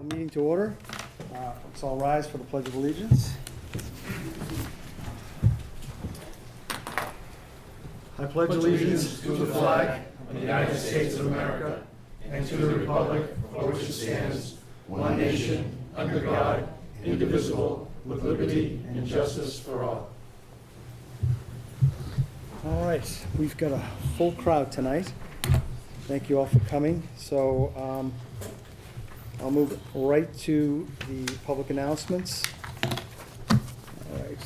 Call the meeting to order. Let's all rise for the Pledge of Allegiance. I pledge allegiance to the flag of the United States of America and to the republic for which it stands, one nation, under God, indivisible, with liberty and justice for all. All right, we've got a full crowd tonight. Thank you all for coming. So I'll move right to the public announcements. All right.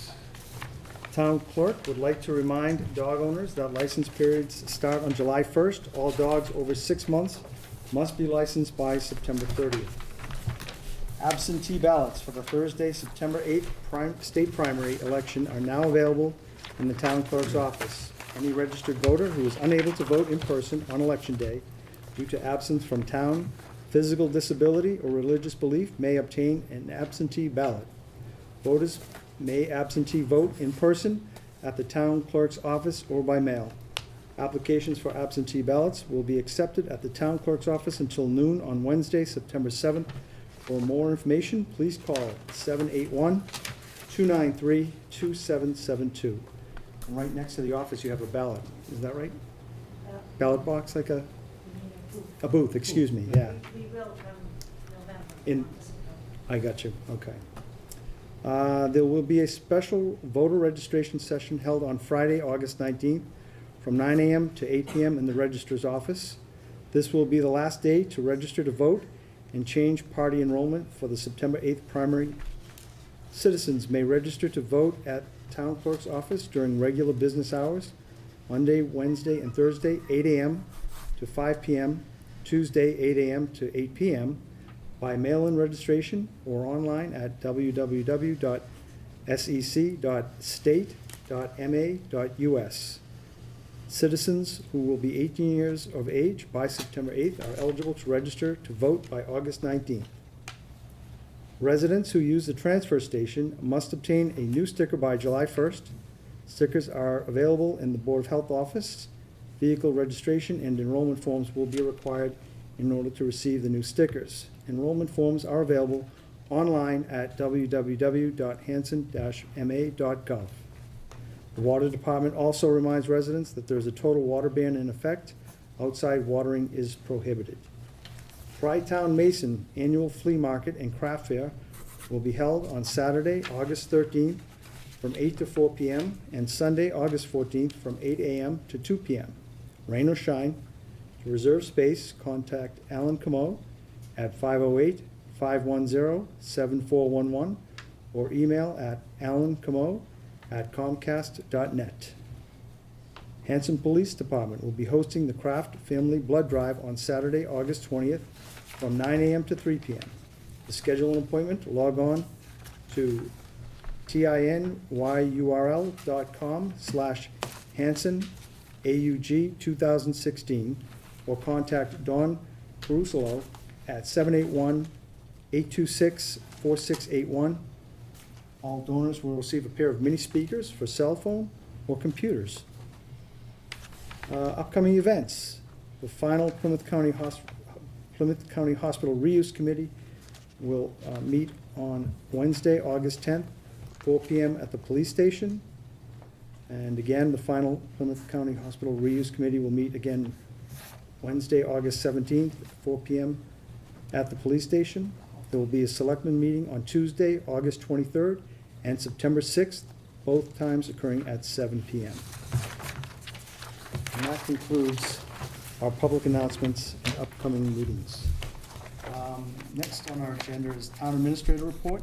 Town clerk would like to remind dog owners that license periods start on July 1st. All dogs over 6 months must be licensed by September 30th. Absentee ballots for the Thursday, September 8th state primary election are now available in the town clerk's office. Any registered voter who is unable to vote in person on election day due to absence from town, physical disability, or religious belief may obtain an absentee ballot. Voters may absentee vote in person at the town clerk's office or by mail. Applications for absentee ballots will be accepted at the town clerk's office until noon on Wednesday, September 7th. For more information, please call 781-293-2772. And right next to the office, you have a ballot. Is that right? Ballot box, like a booth, excuse me, yeah. We will come November. In, I got you, okay. There will be a special voter registration session held on Friday, August 19th, from 9 a.m. to 8 p.m. in the registrar's office. This will be the last day to register to vote and change party enrollment for the September 8th primary. Citizens may register to vote at town clerk's office during regular business hours, Monday, Wednesday, and Thursday, 8 a.m. to 5 p.m., Tuesday, 8 a.m. to 8 p.m., by mail-in registration or online at www.sec.state.ma.us. Citizens who will be 18 years of age by September 8th are eligible to register to vote by August 19th. Residents who use the transfer station must obtain a new sticker by July 1st. Stickers are available in the Board of Health office. Vehicle registration and enrollment forms will be required in order to receive the new stickers. Enrollment forms are available online at www.hanson-ma.gov. The Water Department also reminds residents that there is a total water ban in effect. Outside watering is prohibited. Tri-Town Mason Annual Flea Market and Craft Fair will be held on Saturday, August 13th from 8 to 4 p.m. and Sunday, August 14th from 8 a.m. to 2 p.m. Rain or shine. To reserve space, contact Alan Camo at 508-510-7411 or email at alancamo@comcast.net. Hanson Police Department will be hosting the Kraft Family Blood Drive on Saturday, August 20th from 9 a.m. to 3 p.m. To schedule an appointment, log on to tinyurl.com/HansonAUG2016 or contact Don Caruso at 781-826-4681. All donors will receive a pair of mini speakers for cell phone or computers. Upcoming events. The final Plymouth County Hospital Reuse Committee will meet on Wednesday, August 10th, 4 p.m. at the police station. And again, the final Plymouth County Hospital Reuse Committee will meet again Wednesday, August 17th, 4 p.m. at the police station. There will be a selectmen meeting on Tuesday, August 23rd, and September 6th, both times occurring at 7 p.m. And that concludes our public announcements and upcoming meetings. Next on our agenda is Town Administrator Report.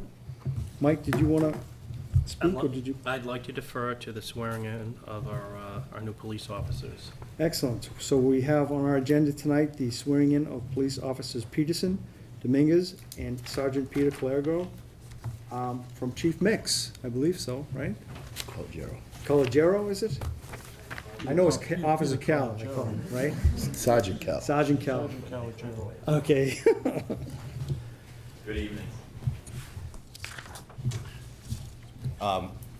Mike, did you want to speak, or did you? I'd like to defer to the swearing in of our new police officers. Excellent. So we have on our agenda tonight the swearing in of police officers Peterson, Dominguez, and Sergeant Peter Calergo, from Chief Mix, I believe so, right? Colagero, is it? I know it's Officer Cal, I call him, right? Sergeant Cal. Sergeant Cal. Okay. Good evening.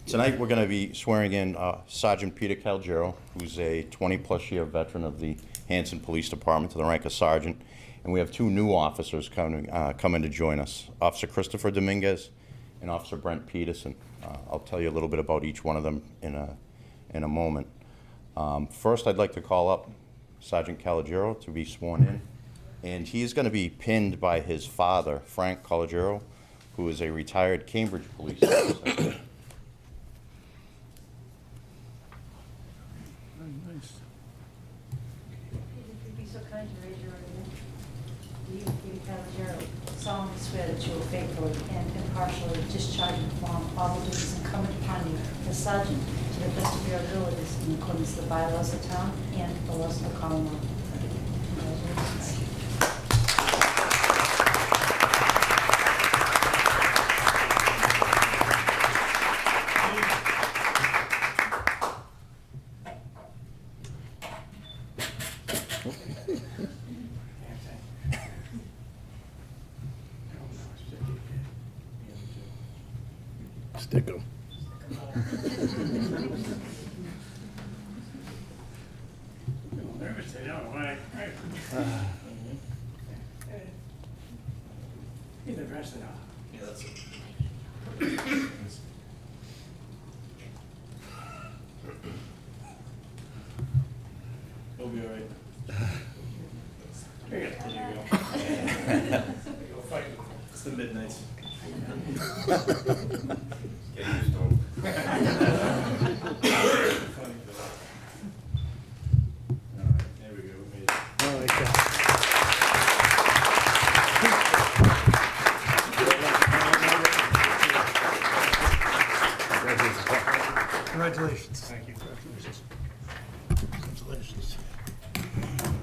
Tonight, we're going to be swearing in Sergeant Peter Calgero, who's a 20-plus year veteran of the Hanson Police Department to the rank of sergeant. And we have two new officers coming to join us, Officer Christopher Dominguez and Officer Brent Peterson. I'll tell you a little bit about each one of them in a moment. First, I'd like to call up Sergeant Calogero to be sworn in. And he's going to be pinned by his father, Frank Calogero, who is a retired Cambridge police officer. Very nice. If you'd be so kind to raise your right hand. Do you, Peter Calogero, solemnly swear that you will faithfully and impartially discharge and perform all the duties incumbent upon you as sergeant to the best of your abilities in accordance with the bylaws of the town and the laws of the Commonwealth? Congratulations. Stick 'em. Nervous, I know, why? Need the rest of it. Yeah, that's it. We'll be all right. There you go. Go fight. It's the midnights. Get used to him. Funny. All right, there we go, we made it. I like that. Congratulations. Thank you. Congratulations.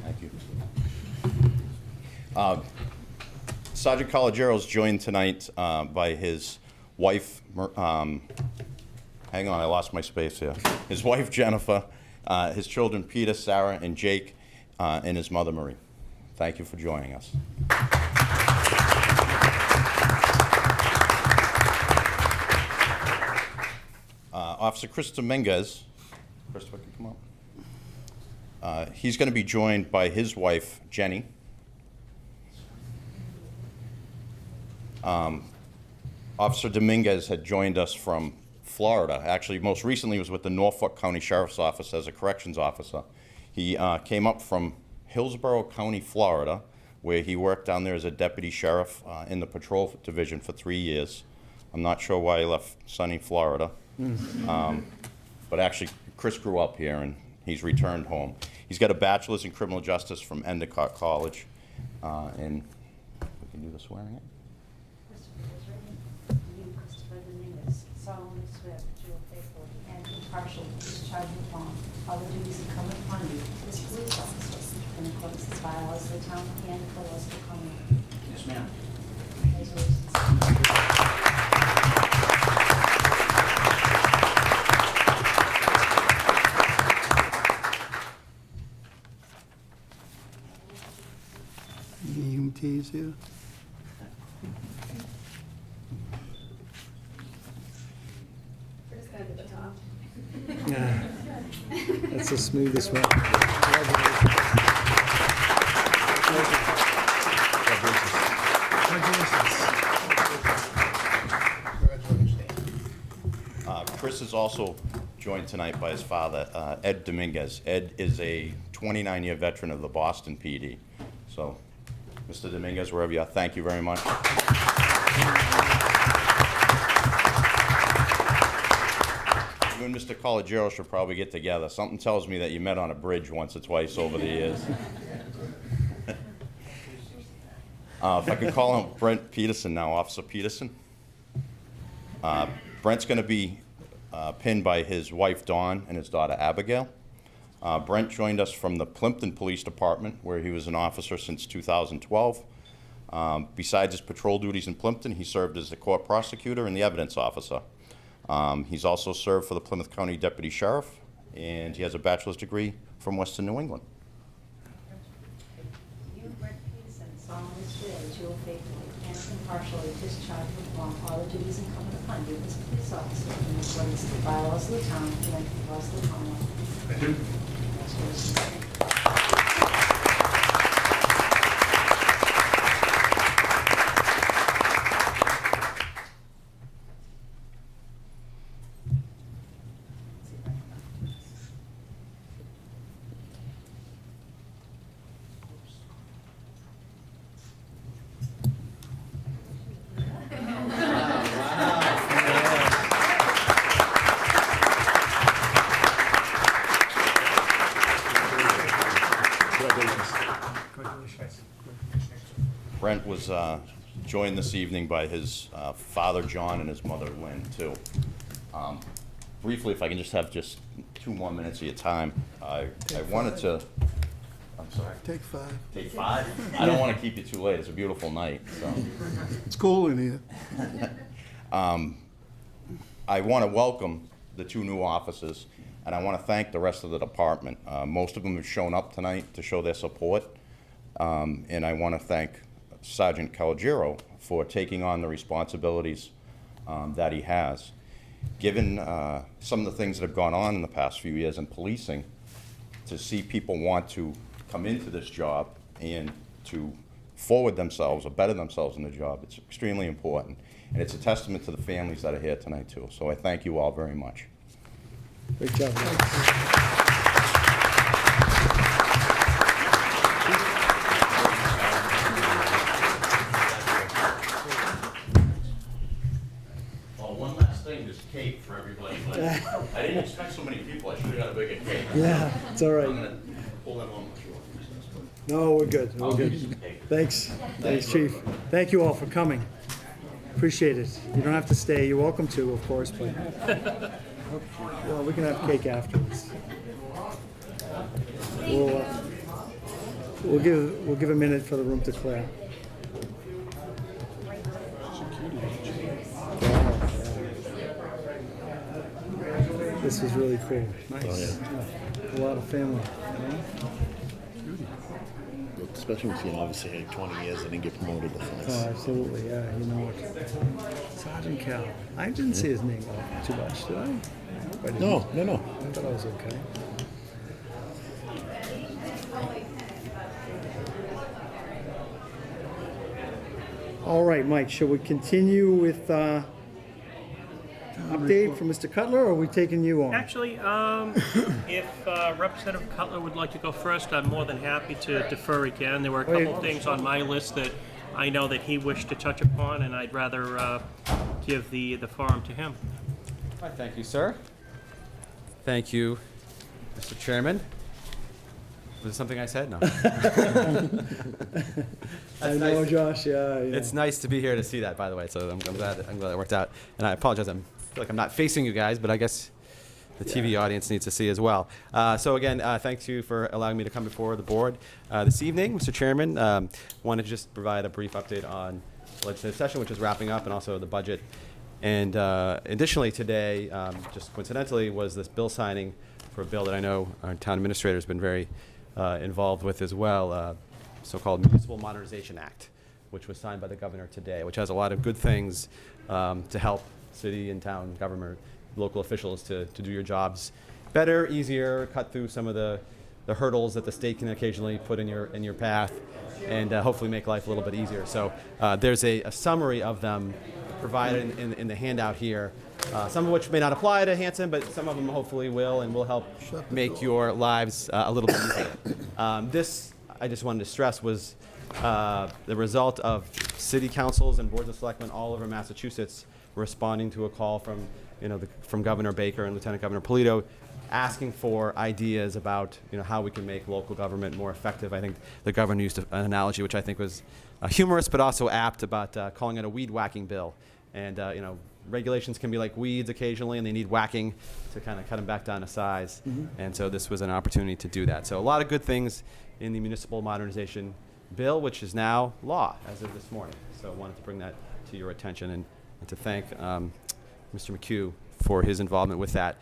Thank you. Sergeant Calagero's joined tonight by his wife, hang on, I lost my space here. His wife, Jennifer, his children, Peter, Sarah, and Jake, and his mother, Marie. Thank you for joining us. Officer Chris Dominguez, Christopher, can you come up? He's going to be joined by his wife, Jenny. Officer Dominguez had joined us from Florida. Actually, most recently was with the Norfolk County Sheriff's Office as a corrections officer. He came up from Hillsborough County, Florida, where he worked down there as a deputy sheriff in the patrol division for 3 years. I'm not sure why he left sunny Florida. But actually, Chris grew up here and he's returned home. He's got a bachelor's in criminal justice from Endicott College. And we can do the swearing in. Christopher, raise your right hand. Do you, Christopher Dominguez, solemnly swear that you will faithfully and impartially discharge and perform all the duties incumbent upon you as police officer in accordance with the bylaws of the town and the laws of the Commonwealth? Yes, ma'am. Congratulations. EMTs here. First guy at the top. That's the smoothest one. Congratulations. Chris is also joined tonight by his father, Ed Dominguez. Ed is a 29-year veteran of the Boston PD. So, Mr. Dominguez, wherever you are, thank you very much. You and Mr. Calogero should probably get together. Something tells me that you met on a bridge once or twice over the years. If I could call him Brent Peterson now, Officer Peterson. Brent's going to be pinned by his wife, Dawn, and his daughter, Abigail. Brent joined us from the Plimpton Police Department, where he was an officer since 2012. Besides his patrol duties in Plimpton, he served as the court prosecutor and the evidence officer. He's also served for the Plymouth County Deputy Sheriff, and he has a bachelor's degree from Western New England. You, Brent Peterson, solemnly swear that you will faithfully and impartially discharge and perform all the duties incumbent upon you as a police officer in accordance with the bylaws of the town and the laws of the Commonwealth. I do. Congratulations. Brent was joined this evening by his father, John, and his mother, Lynn, too. Briefly, if I can just have just 2 more minutes of your time, I wanted to, I'm sorry. Take 5. Take 5? I don't want to keep you too late. It's a beautiful night, so. It's cool in here. I want to welcome the 2 new officers, and I want to thank the rest of the department. Most of them have shown up tonight to show their support, and I want to thank Sergeant Calogero for taking on the responsibilities that he has. Given some of the things that have gone on in the past few years in policing, to see people want to come into this job and to forward themselves or better themselves in the job, it's extremely important. And it's a testament to the families that are here tonight, too. So I thank you all very much. Great job. Oh, one last thing, this cake for everybody. But I didn't expect so many people. I should have got a bigger cake. Yeah, it's all I'm right. going to pull that on my shoulder. No, we're good. We're I'll good. give you some cake. Thanks. Thanks, Chief. Thank you all for coming. Appreciate it. You don't have to stay. You're welcome to, of course, but well, we can have cake afterwards. We'll give a minute for the room to clear. This was really cool. Nice. Yeah. A lot of family. Especially when you obviously had 20 years and didn't get promoted. That's Oh, nice. absolutely, yeah, you know it. Sergeant Cal. I didn't see his name too much, did I? I hope I didn't. No. I thought I was okay. All right, Mike, shall we continue with update from Mr. Cutler, or are we taking you on? Actually, if Representative Cutler would like to go first, I'm more than happy to defer again. There were a couple of things on my list that I know that he wished to touch upon, and I'd rather give the forum to him. All right, thank you, sir. Thank you, Mr. Chairman. Was it something I said? No. I know, nice. Josh, yeah. It's nice to be here to see that, by the way. So I'm glad it worked out. And I apologize. I feel like I'm not facing you guys, but I guess the TV audience needs to see as well. So again, thanks you for allowing me to come before the board this evening, Mr. Chairman. Wanted to just provide a brief update on the legislative session, which is wrapping up, and also the budget. And additionally, today, just coincidentally, was this bill signing for a bill that I know our town administrator has been very involved with as well, so-called Municipal Modernization Act, which was signed by the governor today, which has a lot of good things to help city and town government, local officials to do your jobs better, easier, cut through some of the hurdles that the state can occasionally put in your path, and hopefully make life a little bit easier. So there's a summary of them provided in the handout here, some of which may not apply to Hanson, but some of them hopefully will, and will help make your lives a little bit easier. This, I just wanted to stress, was the result of city councils and boards of selectmen all over Massachusetts responding to a call from, from Governor Baker and Lieutenant Governor Polito, asking for ideas about, how we can make local government more effective. I think the governor used an analogy which I think was humorous but also apt about calling it a weed whacking bill. And regulations can be like weeds occasionally, and they need whacking to kind of cut them back down to size. Mm-hmm. And so this was an opportunity to do that. So a lot of good things in the municipal modernization bill, which is now law as of this morning. So I wanted to bring that to your attention and to thank Mr. McHugh for his involvement with that.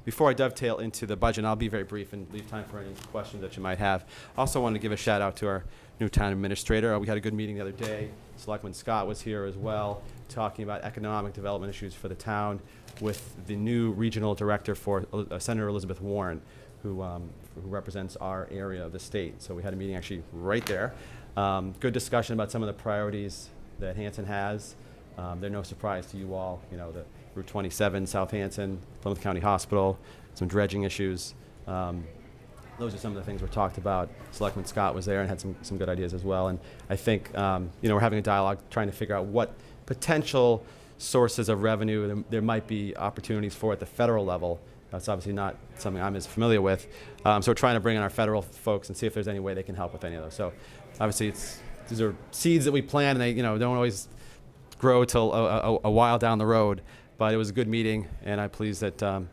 Before I dovetail into the budget, and I'll be very brief and leave time for any questions that you might have. Also wanted to give a shout out to our new town administrator. We had a good meeting the other day. Selectman Scott was here as well, talking about economic development issues for the town with the new regional director for Senator Elizabeth Warren, who represents our area of the state. So we had a meeting actually right there. Good discussion about some of the priorities that Hanson has. They're no surprise to you all. The Route 27, South Hanson, Plymouth County Hospital, some dredging issues. Those are some of the things were talked about. Selectman Scott was there and had some good ideas as well. And I think we're having a dialogue trying to figure out what potential sources of revenue there might be opportunities for at the federal level. That's obviously not something I'm as familiar with. So we're trying to bring in our federal folks and see if there's any way they can help with any of those. So obviously it's these are seeds that we plant, and they don't always grow till a while down the road. But it was a good meeting, and I'm pleased that our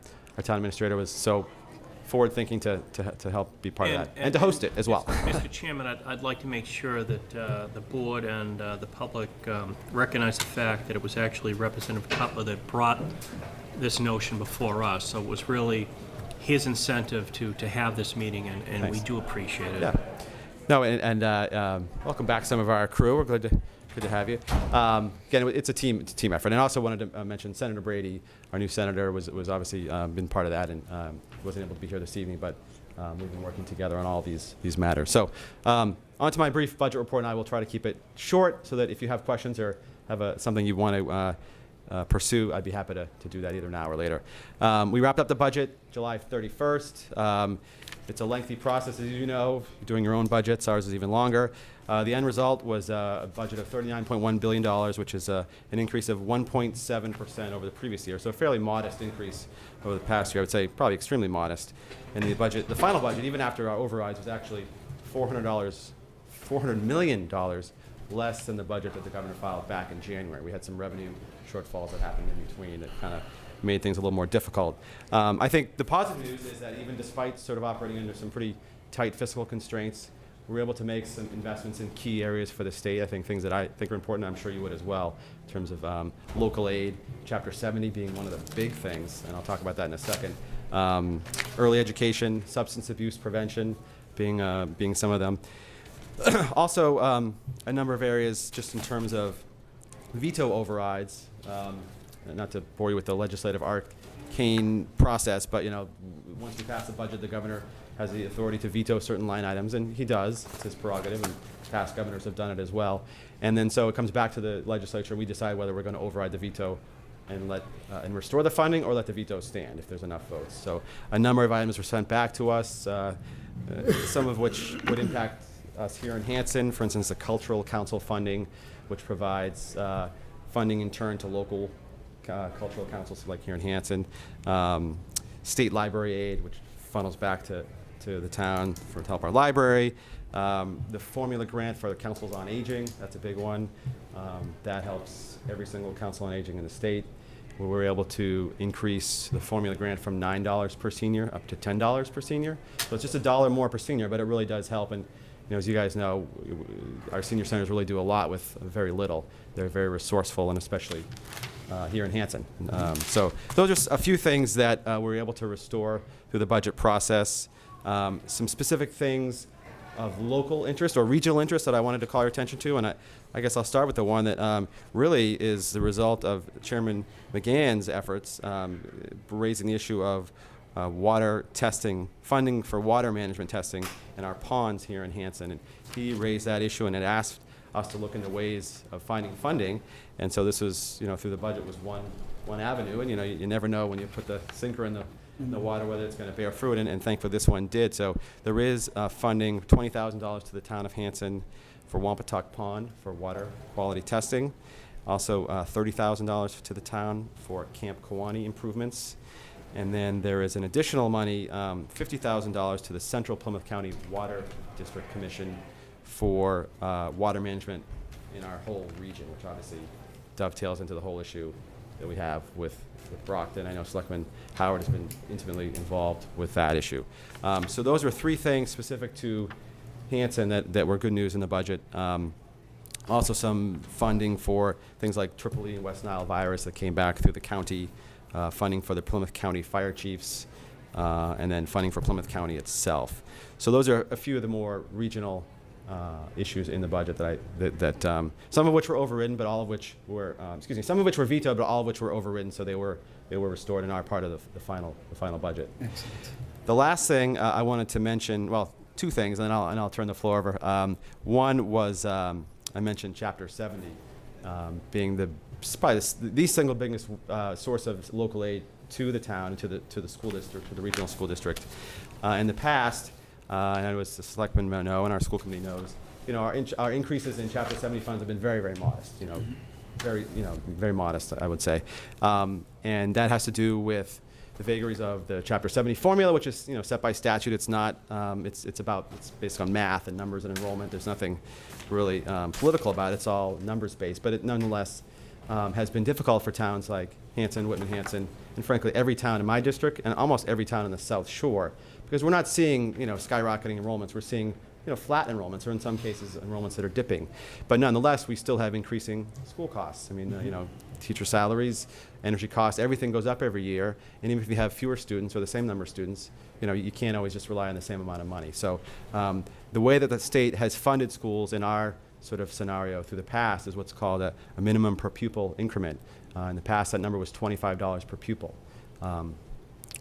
town administrator was so forward-thinking to help be part of that, and to host it as well. Mr. Chairman, I'd like to make sure that the board and the public recognize the fact that it was actually Representative Cutler that brought this notion before us. So it was really his incentive to have this meeting, and we Nice. do appreciate it. Yeah. No, and welcome back some of our crew. We're good to have you. Again, it's a team effort. And I also wanted to mention Senator Brady, our new senator, was obviously been part of that, and wasn't able to be here this evening, but we've been working together on all these matters. So on to my brief budget report, and I will try to keep it short so that if you have questions or have something you want to pursue, I'd be happy to do that either now or later. We wrapped up the budget July 31st. It's a lengthy process, as you know, doing your own budgets. Ours is even longer. The end result was a budget of $39.1 billion, which is an increase of 1.7% over the previous year. So a fairly modest increase over the past year. I would say probably extremely modest. And the final budget, even after our overrides, was actually $400 million less than the budget that the governor filed back in January. We had some revenue shortfalls that happened in between that kind of made things a little more difficult. I think the positive news is that even despite sort of operating under some pretty tight fiscal constraints, we're able to make some investments in key areas for the state. I think things that I think are important, I'm sure you would as well, in terms of local aid, Chapter 70 being one of the big things, and I'll talk about that in a second. Early education, substance abuse prevention being some of them. Also, a number of areas just in terms of veto overrides. Not to bore you with the legislative arcane process, but once we pass the budget, the governor has the authority to veto certain line items, and he does. It's his prerogative, and past governors have done it as well. And then so it comes back to the legislature. We decide whether we're going to override the veto and and restore the funding, or let the veto stand if there's enough votes. So a number of items were sent back to us, some of which would impact us here in Hanson. For instance, the Cultural Council funding, which provides funding in turn to local cultural councils like here in Hanson. State library aid, which funnels back to the town to help our library. The formula grant for the councils on aging, that's a big one. That helps every single council on aging in the state. We were able to increase the formula grant from $9 per senior up to $10 per senior. So it's just $1 more per senior, but it really does help. And as you guys know, our senior centers really do a lot with very little. They're very resourceful, and especially here in Hanson. So those are a few things that we're able to restore through the budget process. Some specific things of local interest or regional interest that I wanted to call your attention to, and I guess I'll start with the one that really is the result of Chairman McGann's efforts raising the issue of water testing, funding for water management testing in our ponds here in Hanson. And he raised that issue and had asked us to look into ways of finding funding. And so this was, through the budget was one avenue. And you never know when you put the sinker in the water whether it's going to bear fruit. And thankfully this one did. So there is funding, $20,000 to the town of Hanson for Wampatuck Pond for water quality testing. Also $30,000 to the town for Camp Kiwanee improvements. And then there is an additional money, $50,000 to the Central Plymouth County Water District Commission for water management in our whole region, which obviously dovetails into the whole issue that we have with Brockton. I know Selectman Howard has been intimately involved with that issue. So those are three things specific to Hanson that were good news in the budget. Also some funding for things like Triple E and West Nile virus that came back through the county, funding for the Plymouth County fire chiefs, and then funding for Plymouth County itself. So those are a few of the more regional issues in the budget that some of which were overridden, but all of which were some of which were vetoed, but all of which were overridden. So they were restored and are part of the final budget. Excellent. The last thing I wanted to mention, well, two things, and I'll turn the floor over. One was I mentioned Chapter 70 being probably the single biggest source of local aid to the town and to the school district, to the regional school district. In the past, and I was the selectmen know, and our school committee knows, our increases in Chapter 70 funds have been very, very modest. Very modest, I would say, and that has to do with the vagaries of the Chapter 70 formula, which is set by statute. It's not. It's based on math and numbers and enrollment. There's nothing really political about it. It's all numbers based, but it nonetheless has been difficult for towns like Hanson, Whitman, Hanson, and frankly every town in my district and almost every town in the South Shore, because we're not seeing skyrocketing enrollments. We're seeing flat enrollments, or in some cases enrollments that are dipping. But nonetheless, we still have increasing school costs. I mean, teacher salaries, energy costs, everything goes up every year. And even if you have fewer students or the same number of students, you can't always just rely on the same amount of money. So the way that the state has funded schools in our sort of scenario through the past is what's called a minimum per pupil increment. In the past, that number was $25 per pupil.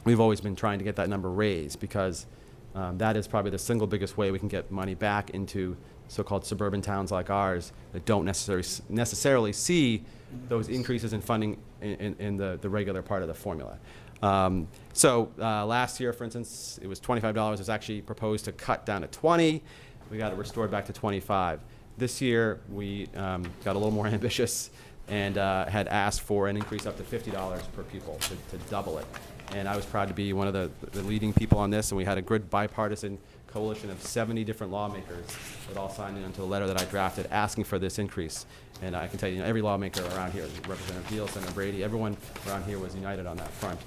We've always been trying to get that number raised because that is probably the single biggest way we can get money back into so-called suburban towns like ours that don't necessarily see those increases in funding in the regular part of the formula. So last year, for instance, it was $25. It was actually proposed to cut down to 20. We got it restored back to 25. This year, we got a little more ambitious and had asked for an increase up to $50 per pupil to double it. And I was proud to be one of the leading people on this, and we had a good bipartisan coalition of 70 different lawmakers that all signed into the letter that I drafted asking for this increase. And I can tell you, every lawmaker around here, Representative Deal, Senator Brady, everyone around here was united on that front.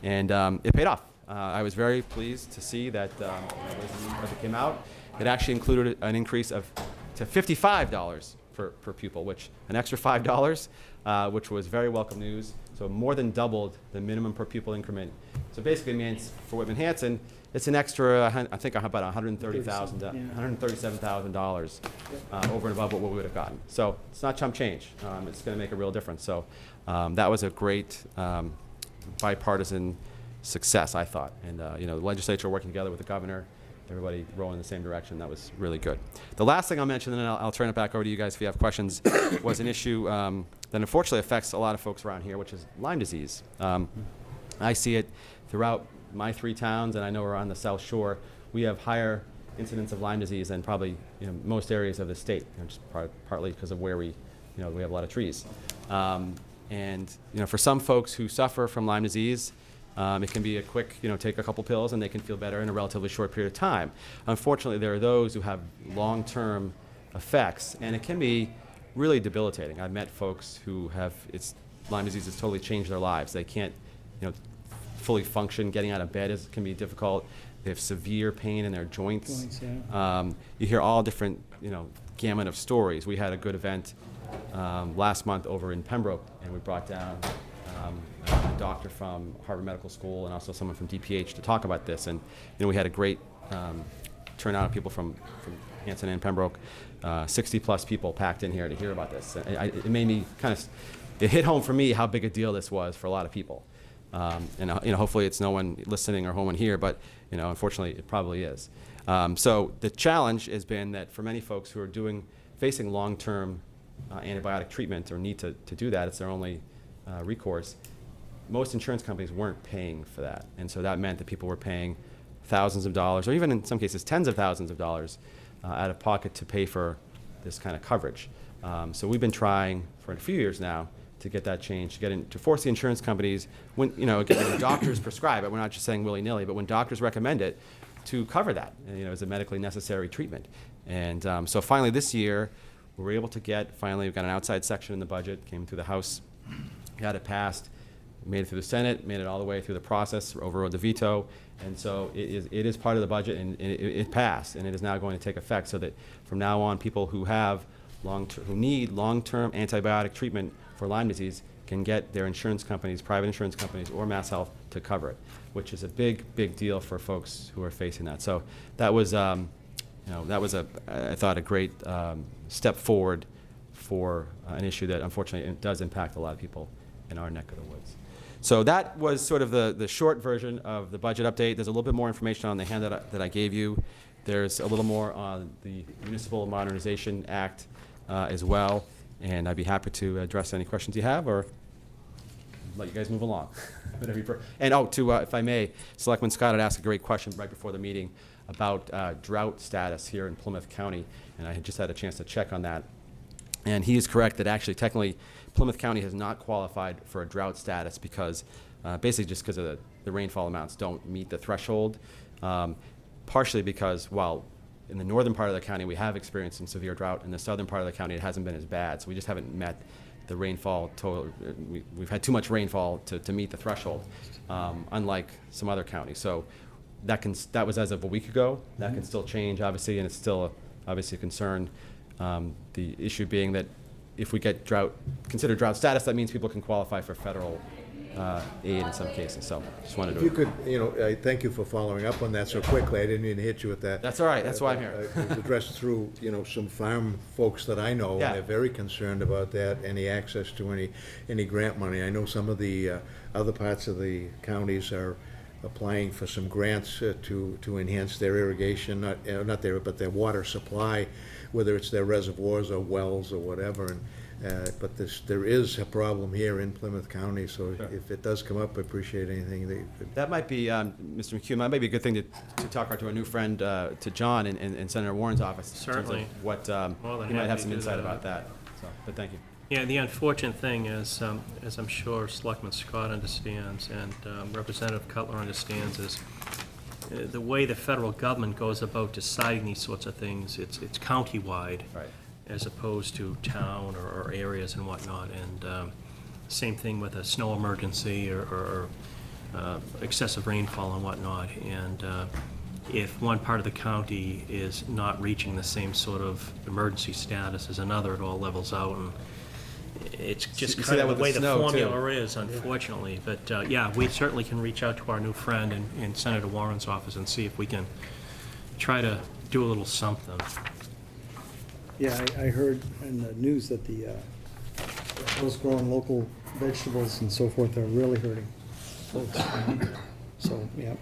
And it paid off. I was very pleased to see that as it came out, it actually included an increase to $55 per pupil, which an extra $5, which was very welcome news. So more than doubled the minimum per pupil increment. So basically it means for Whitman Hanson, it's an extra, I think about $137,000 over and above what we would have gotten. So it's not chump change. It's going to make a real difference. So that was a great bipartisan success, I thought. And the legislature working together with the governor, everybody rowing in the same direction. That was really good. The last thing I'll mention, and then I'll turn it back over to you guys if you have questions, was an issue that unfortunately affects a lot of folks around here, which is Lyme disease. I see it throughout my 3 towns, and I know we're on the South Shore. We have higher incidence of Lyme disease than probably most areas of the state, just partly because of where we have a lot of trees. And for some folks who suffer from Lyme disease, it can be a quick, take a couple pills and they can feel better in a relatively short period of time. Unfortunately, there are those who have long-term effects, and it can be really debilitating. I've met folks who have Lyme disease has totally changed their lives. They can't, fully function. Getting out of bed can be difficult. They have severe pain in their joints. You hear all different, gamut of stories. We had a good event last month over in Pembroke, and we brought down a doctor from Harvard Medical School and also someone from DPH to talk about this. And we had a great turnout of people from Hanson and Pembroke. 60+ people packed in here to hear about this. It made me it hit home for me how big a deal this was for a lot of people. And hopefully it's no one listening or home in here, but unfortunately it probably is. So the challenge has been that for many folks who are facing long-term antibiotic treatment or need to do that, it's their only recourse. Most insurance companies weren't paying for that, and so that meant that people were paying thousands of dollars, or even in some cases tens of thousands of dollars out of pocket to pay for this kind of coverage. So we've been trying for a few years now to get that changed, to force the insurance companies, when doctors prescribe it, we're not just saying willy-nilly, but when doctors recommend it, to cover that, as a medically necessary treatment. And so finally this year, we were able to we've got an outside section in the budget, came through the House, got it passed, made it through the Senate, made it all the way through the process, overrode the veto, and so it is part of the budget, and it passed, and it is now going to take effect so that from now on, people who need long-term antibiotic treatment for Lyme disease can get their insurance companies, private insurance companies, or Mass Health to cover it, which is a big, big deal for folks who are facing that. So that was, I thought, a great step forward for an issue that unfortunately it does impact a lot of people in our neck of the woods. So that was sort of the short version of the budget update. There's a little bit more information on the handout that I gave you. There's a little more on the Municipal Modernization Act as well. And I'd be happy to address any questions you have or let you guys move along. Whatever you prefer. And if I may, Selectman Scott had asked a great question right before the meeting about drought status here in Plymouth County, and I had just had a chance to check on that. And he is correct that actually, technically, Plymouth County has not qualified for a drought status because basically just because of the rainfall amounts don't meet the threshold, partially because while in the northern part of the county we have experienced some severe drought, in the southern part of the county it hasn't been as bad, so we just haven't met the rainfall total. We've had too much rainfall to meet the threshold, unlike some other counties. So that was as of a week ago. That can still change, obviously, and it's still obviously a concern. The issue being that if we get considered drought status, that means people can qualify for federal aid in some cases. So just wanted If you to. could, I thank you for following up on that so quickly. I didn't mean to hit you with that. That's all right. That's why I'm here. It was addressed through, some farm folks that I know, Yeah. and they're very concerned about that, any access to any grant money. I know some of the other parts of the counties are applying for some grants to enhance their irrigation, not their, but their water supply, whether it's their reservoirs or wells or whatever. But there is a problem here in Plymouth County, so Sure. if it does come up, I appreciate anything that you could. That might be, Mr. McHugh, that might be a good thing to talk about to our new friend, to John in Senator Warren's office. in terms of Certainly. what, More than he might happy have to some do insight that. about that. So, but thank you. Yeah, the unfortunate thing is, as I'm sure Selectman Scott understands and Representative Cutler understands, is the way the federal government goes about deciding these sorts of things, it's county-wide. Right. As opposed to town or areas and whatnot. And same thing with a snow emergency or excessive rainfall and whatnot. And if one part of the county is not reaching the same sort of emergency status as another, it all levels out. And it's just You see kind that of with the way the the snow, too. formula is, unfortunately. But yeah, we certainly can reach out to our new friend in Senator Warren's office and see if we can try to do a little something. Yeah, I heard in the news that those growing local vegetables and so forth are really hurting folks. So, yeah.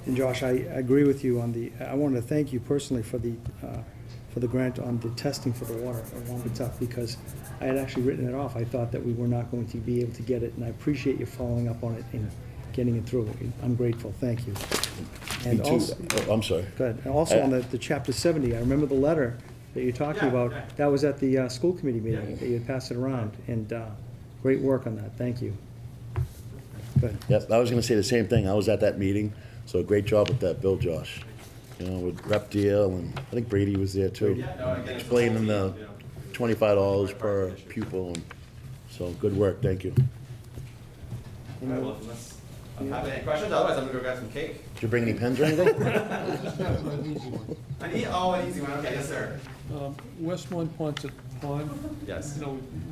And Josh, I agree with you on I wanted to thank you personally for the grant on the testing for the water at Wampatuck, because I had actually written it off. I thought that we were not going to be able to get it, and I appreciate you following up on it and getting it through. I'm grateful, thank you. And Me too. also, Oh, I'm sorry. go ahead. And also on the Chapter 70, I remember the letter that you're talking about. That was at the school committee meeting, that you had passed it around, and great work on that, thank you. Good. Yes, I was gonna say the same thing. I was at that meeting, so great job with that bill, Josh. With Rep Deal, and I think Brady was there too. Explaining the $25 per pupil, and so good work, thank you. You know, I'm happy to any questions, otherwise I'm gonna go grab some cake. Did you bring any pens or anything? An easy one, okay, yes, sir. Westmont Ponset Pond. Yes.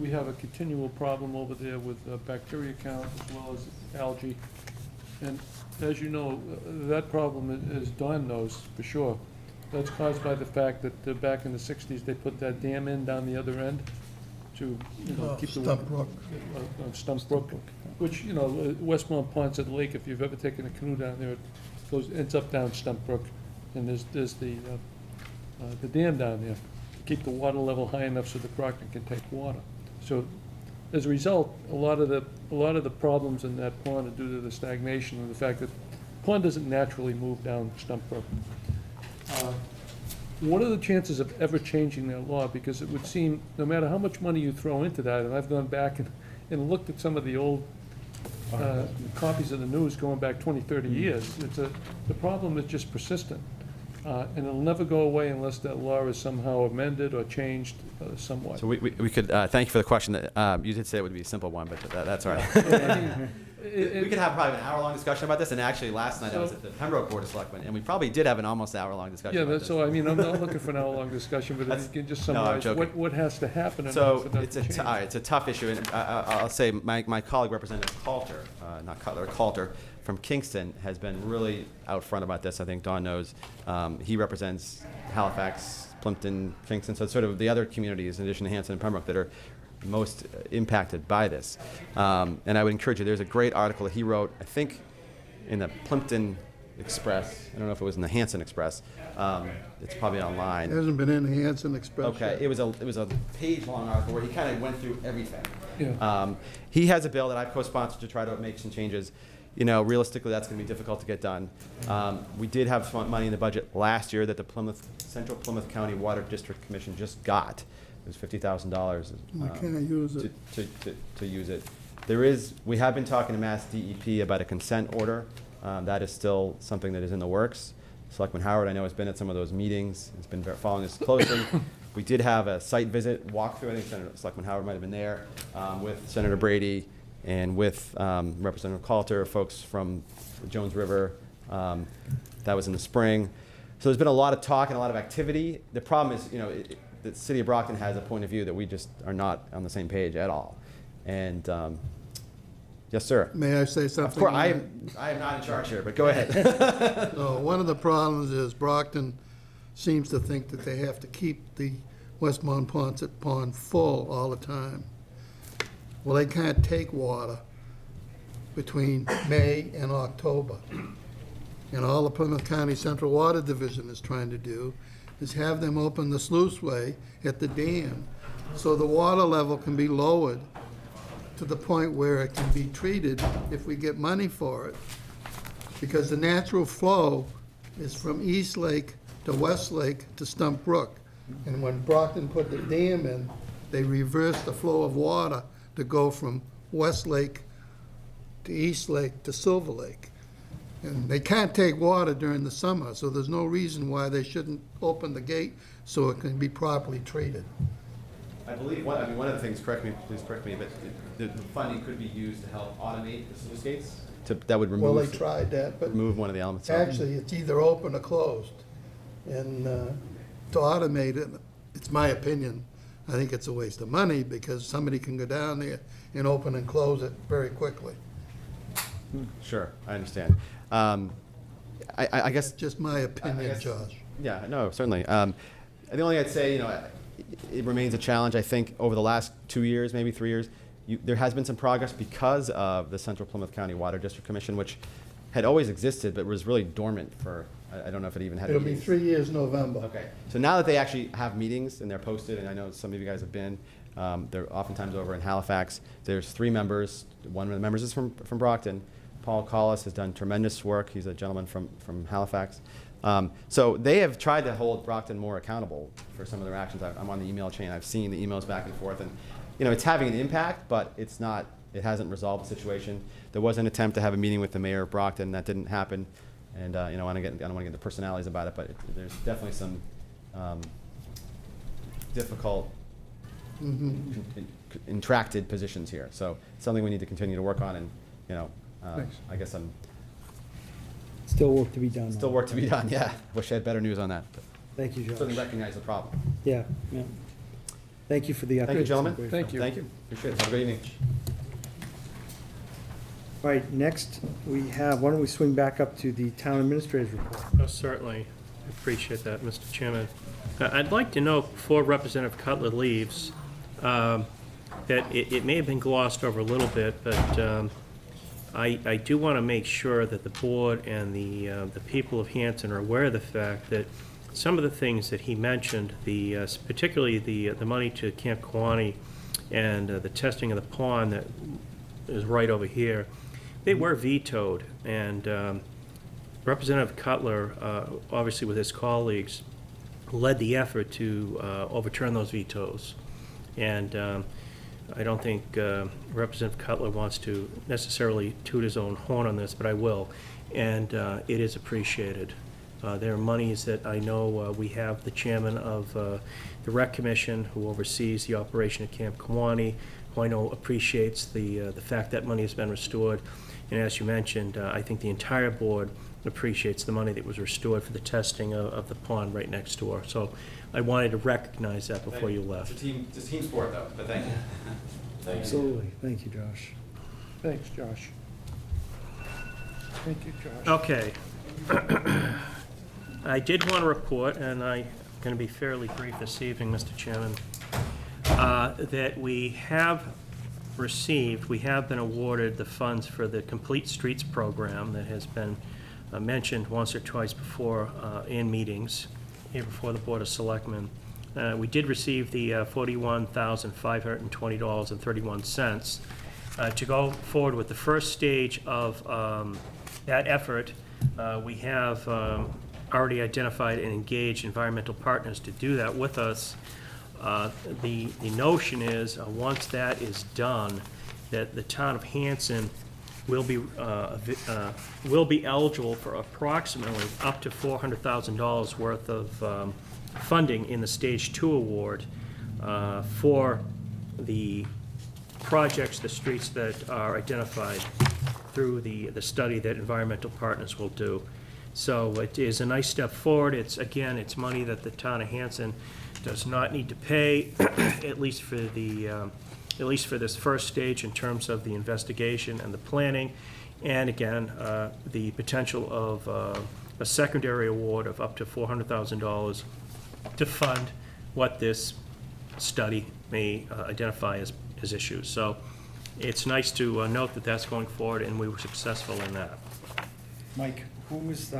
We have a continual problem over there with bacteria count as well as algae. And as you know, that problem, as Don knows for sure, that's caused by the fact that back in the 60s, they put that dam in down the other end to, keep the. Stump Brook. Stump Brook, which, Westmont Ponset Lake, if you've ever taken a canoe down there, it ends up down Stump Brook. And there's the dam down there to keep the water level high enough so the Crockton can take water. So as a result, a lot of the problems in that pond are due to the stagnation and the fact that the pond doesn't naturally move down Stump Brook. What are the chances of ever changing that law? Because it would seem, no matter how much money you throw into that, and I've gone back and looked at some of the old copies of the news going back 20, 30 years, the problem is just persistent. And it'll never go away unless that law is somehow amended or changed somewhat. So we could, thank you for the question. You did say it would be a simple one, but that's all right. We could have probably an hour-long discussion about this, and actually last night I was at the Pembroke Board of Selectmen, and we probably did have an almost hour-long discussion Yeah, about this. so I'm not looking for an hour-long discussion, but if you can just No, I'm summarize joking. what has to happen in order So for that it's to change. all right, it's a tough issue, and I'll say my colleague, Representative Coulter, not Cutler, Coulter, from Kingston, has been really out front about this. I think Don knows. He represents Halifax, Plimpton, Kingston, so it's sort of the other communities, in addition to Hanson and Pembroke, that are most impacted by this. And I would encourage you, there's a great article that he wrote, I think, in the Plimpton Express. I don't know if it was in the Hanson Express. It's probably online. It hasn't been in the Hanson Express Okay, yet. it was a page-long article where he kind of went through everything. Yeah. He has a bill that I've co-sponsored to try to make some changes. Realistically, that's going to be difficult to get done. We did have some money in the budget last year that the Central Plymouth County Water District Commission just got. It was $50,000. We can't use it. To use it. We have been talking to Mass DEP about a consent order. That is still something that is in the works. Selectman Howard, I know, has been at some of those meetings. He's been following this closely. We did have a site visit walkthrough. I think Selectman Howard might have been there with Senator Brady and with Representative Coulter, folks from the Jones River. That was in the spring. So there's been a lot of talk and a lot of activity. The problem is, the city of Brockton has a point of view that we just are not on the same page at all. And yes, sir. May I say something? Of course, I am not in charge here, but go ahead. So one of the problems is Brockton seems to think that they have to keep the Westmont Pond full all the time. Well, they can't take water between May and October. And all the Plymouth County Central Water Division is trying to do is have them open the sluiceway at the dam so the water level can be lowered to the point where it can be treated if we get money for it. Because the natural flow is from East Lake to West Lake to Stump Brook. And when Brockton put the dam in, they reversed the flow of water to go from West Lake to East Lake to Silver Lake. And they can't take water during the summer, so there's no reason why they shouldn't open the gate so it can be properly treated. I believe one of the things, please correct me, but the funding could be used to help automate the sluice gates. That would remove. Well, they tried that, but remove one of the elements. actually, it's either open or closed. And to automate it, it's my opinion, I think it's a waste of money because somebody can go down there and open and close it very quickly. Sure, I understand. I guess. Just my opinion, Josh. Yeah, no, certainly. The only thing I'd say, it remains a challenge. I think over the last 2 years, maybe 3 years, there has been some progress because of the Central Plymouth County Water District Commission, which had always existed but was really dormant for, I don't know if it even had It'll be meetings. 3 years November. Okay, so now that they actually have meetings and they're posted, and I know some of you guys have been, they're oftentimes over in Halifax. There's 3 members. One of the members is from Brockton. Paul Collis has done tremendous work. He's a gentleman from Halifax. So they have tried to hold Brockton more accountable for some of their actions. I'm on the email chain. I've seen the emails back and forth, and it's having an impact, but it's not. It hasn't resolved the situation. There was an attempt to have a meeting with the mayor of Brockton. That didn't happen, and I don't want to get into personalities about it, but there's definitely some difficult, intracted positions here. So it's something we need to continue to work on, and Thanks. I guess I'm Still work to be done. still work to be done. Yeah, wish I had better news on that. But Thank you, certainly Josh. recognize the problem. Yeah, yeah. Thank you for the update. Thank you, gentlemen. Great. Thank you. Thank you. Appreciate it. Have a great evening. All right, next, why don't we swing back up to the town administrator's report? Oh, certainly. I appreciate that, Mr. Chairman. I'd like to know, before Representative Cutler leaves, that it may have been glossed over a little bit, but I do want to make sure that the board and the people of Hanson are aware of the fact that some of the things that he mentioned, particularly the money to Camp Kawani and the testing of the pond that is right over here, they were vetoed. And Representative Cutler, obviously with his colleagues, led the effort to overturn those vetoes. And I don't think Representative Cutler wants to necessarily toot his own horn on this, but I will. And it is appreciated. There are monies that I know we have the chairman of the Rec Commission who oversees the operation at Camp Kawani, who I know appreciates the fact that money has been restored. And as you mentioned, I think the entire board appreciates the money that was restored for the testing of the pond right next door. So I wanted to recognize that before you left. It's a team sport, though, but thank you. Absolutely. Thank you, Josh. Thanks, Josh. Thank you, Josh. Okay. I did want to report, and I'm going to be fairly brief this evening, Mr. Chairman, that we have been awarded the funds for the Complete Streets program that has been mentioned once or twice before in meetings here before the Board of Selectmen. We did receive the $41,520.31 to go forward with the first stage of that effort. We have already identified and engaged environmental partners to do that with us. The notion is, once that is done, that the town of Hanson will be eligible for approximately up to $400,000 worth of funding in the Stage 2 award for the projects, the streets that are identified through the study that Environmental Partners will do. So it is a nice step forward. It's, again, it's money that the town of Hanson does not need to pay, at least for this first stage in terms of the investigation and the planning. And again, the potential of a secondary award of up to $400,000 to fund what this study may identify as issues. So it's nice to note that that's going forward, and we were successful in that. Mike, who was,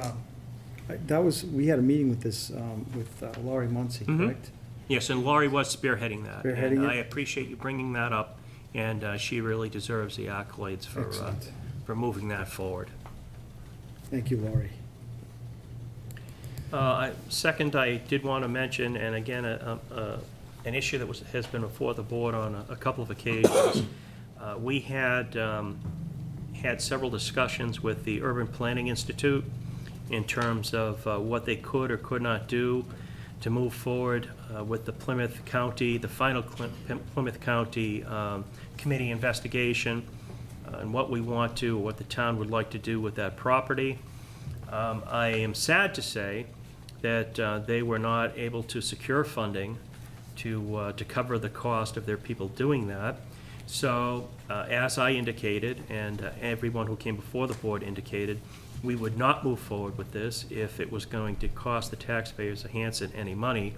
we had a meeting with this, with Laurie Muncy, correct? Yes, and Laurie was spearheading that. Spearheading And it? I appreciate you bringing that up, and she really deserves the accolades Excellent. for moving that forward. Thank you, Laurie. Second, I did want to mention, and again, an issue that has been before the board on a couple of occasions. We had several discussions with the Urban Planning Institute in terms of what they could or could not do to move forward with the Plymouth County, the final Plymouth County committee investigation, and what we want to, or what the town would like to do with that property. I am sad to say that they were not able to secure funding to cover the cost of their people doing that. So, as I indicated, and everyone who came before the board indicated, we would not move forward with this if it was going to cost the taxpayers of Hanson any money.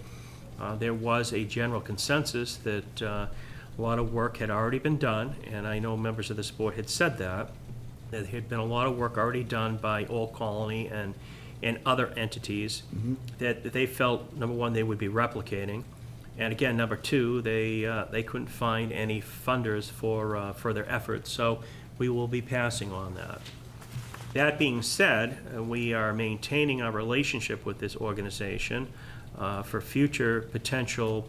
There was a general consensus that a lot of work had already been done, and I know members of this board had said that there had been a lot of work already done by Old Colony and other entities that they felt, number one, they would be replicating. And again, number two, they couldn't find any funders for their efforts, so we will be passing on that. That being said, we are maintaining our relationship with this organization for future potential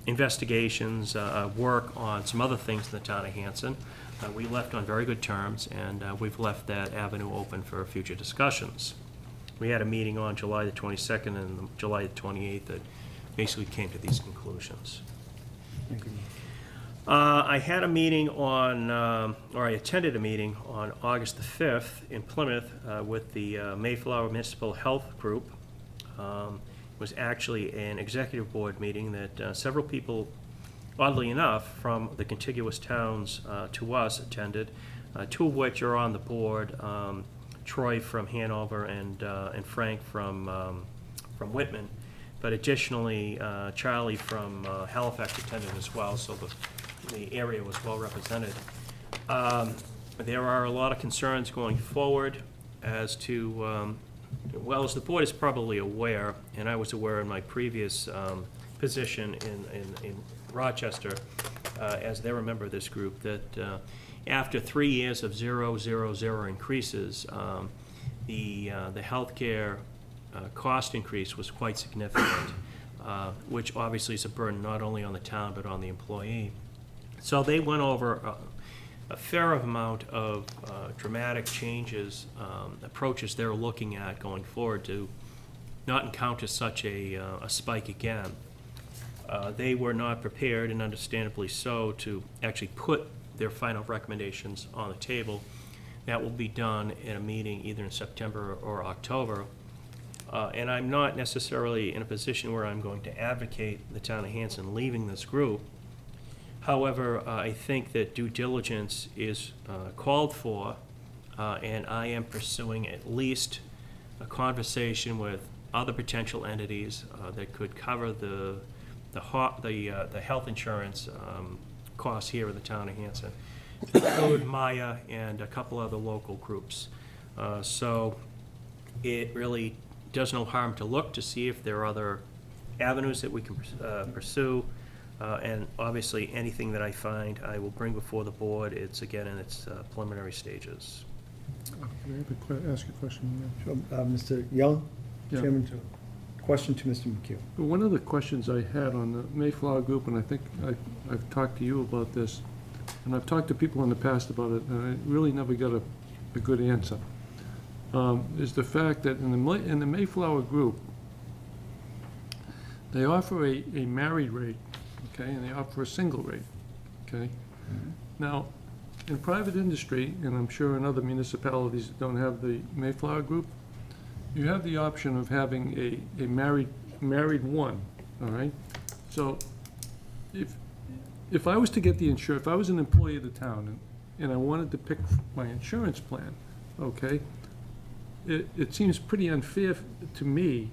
investigations, work on some other things in the town of Hanson. We left on very good terms, and we've left that avenue open for future discussions. We had a meeting on July the 22nd and July the 28th that basically came to these conclusions. Thank you. I had a meeting or I attended a meeting on August the 5th in Plymouth with the Mayflower Municipal Health Group. It was actually an executive board meeting that several people, oddly enough, from the contiguous towns to us attended, two of which are on the board, Troy from Hanover and Frank from Whitman. But additionally, Charlie from Halifax attended as well, so the area was well represented. There are a lot of concerns going forward as to, well, as the board is probably aware, and I was aware in my previous position in Rochester, as they're a member of this group, that after 3 years of 0 increases, the healthcare cost increase was quite significant, which obviously is a burden not only on the town but on the employee. So they went over a fair amount of dramatic changes, approaches they're looking at going forward to not encounter such a spike again. They were not prepared, and understandably so, to actually put their final recommendations on the table. That will be done in a meeting either in September or October. And I'm not necessarily in a position where I'm going to advocate the town of Hanson leaving this group. However, I think that due diligence is called for, and I am pursuing at least a conversation with other potential entities that could cover the health insurance costs here in the town of Hanson, include Maya and a couple other local groups. So it really does no harm to look to see if there are other avenues that we can pursue. And obviously, anything that I find, I will bring before the board. It's, again, in its preliminary stages. Can I ask a question? Sure. Mr. Young? Yeah. Chairman, question to Mr. McHugh. One of the questions I had on the Mayflower Group, and I think I've talked to you about this, and I've talked to people in the past about it, and I really never got a good answer, is the fact that in the Mayflower group, they offer a married rate, okay, and they offer a single rate, okay? Now, in private industry, and I'm sure in other municipalities that don't have the Mayflower group, you have the option of having a married one, all right? So if I was to get the if I was an employee of the town and I wanted to pick my insurance plan, okay, it seems pretty unfair to me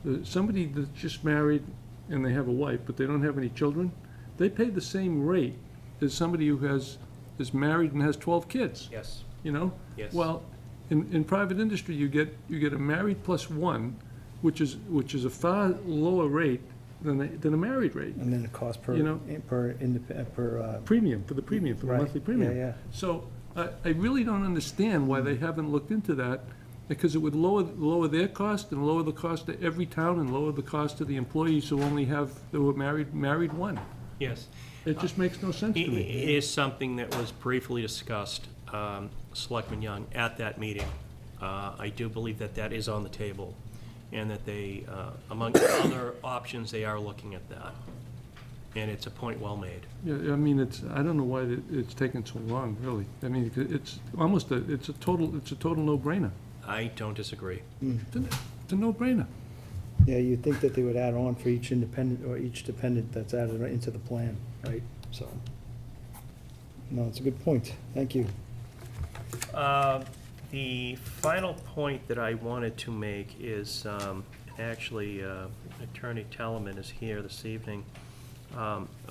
that somebody that's just married and they have a wife, but they don't have any children, they pay the same rate as somebody who is married and has 12 kids. Yes. You know? Yes. Well, in private industry, you get a married plus one, which is a far lower rate than a married rate. And then the cost per, You know? per Premium, for the Right. monthly premium. Yeah, yeah. So I really don't understand why they haven't looked into that, because it would lower their cost and lower the cost to every town and lower the cost to the employees who are married one. Yes. It just makes no sense to It me. is something that was briefly discussed, Selectman Young, at that meeting. I do believe that is on the table, and that they, among other options, they are looking at that. And it's a point well made. Yeah, I mean, I don't know why it's taken so long, really. I mean, it's almost it's a total no-brainer. I don't disagree. It's a no-brainer. Yeah, you'd think that they would add on for each independent, or each dependent that's added into the plan, right? So, no, it's a good point. Thank you. The final point that I wanted to make is, actually, Attorney Telemann is here this evening.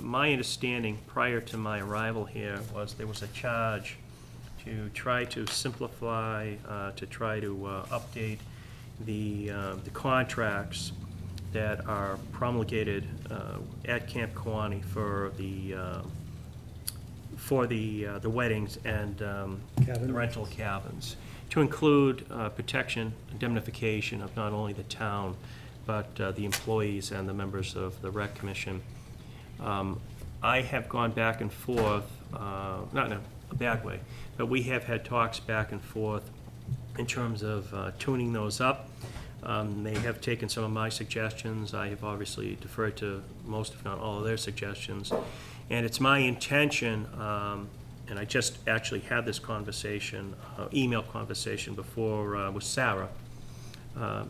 My understanding prior to my arrival here was there was a charge to try to simplify, to try to update the contracts that are promulgated at Camp Kawani for the weddings and the Cabin. rental cabins, to include protection, indemnification of not only the town, but the employees and the members of the Rec Commission. I have gone back and forth, not in a bad way, but we have had talks back and forth in terms of tuning those up. They have taken some of my suggestions. I have obviously deferred to most, if not all, of their suggestions. And it's my intention, and I just actually had this conversation, email conversation before with Sarah,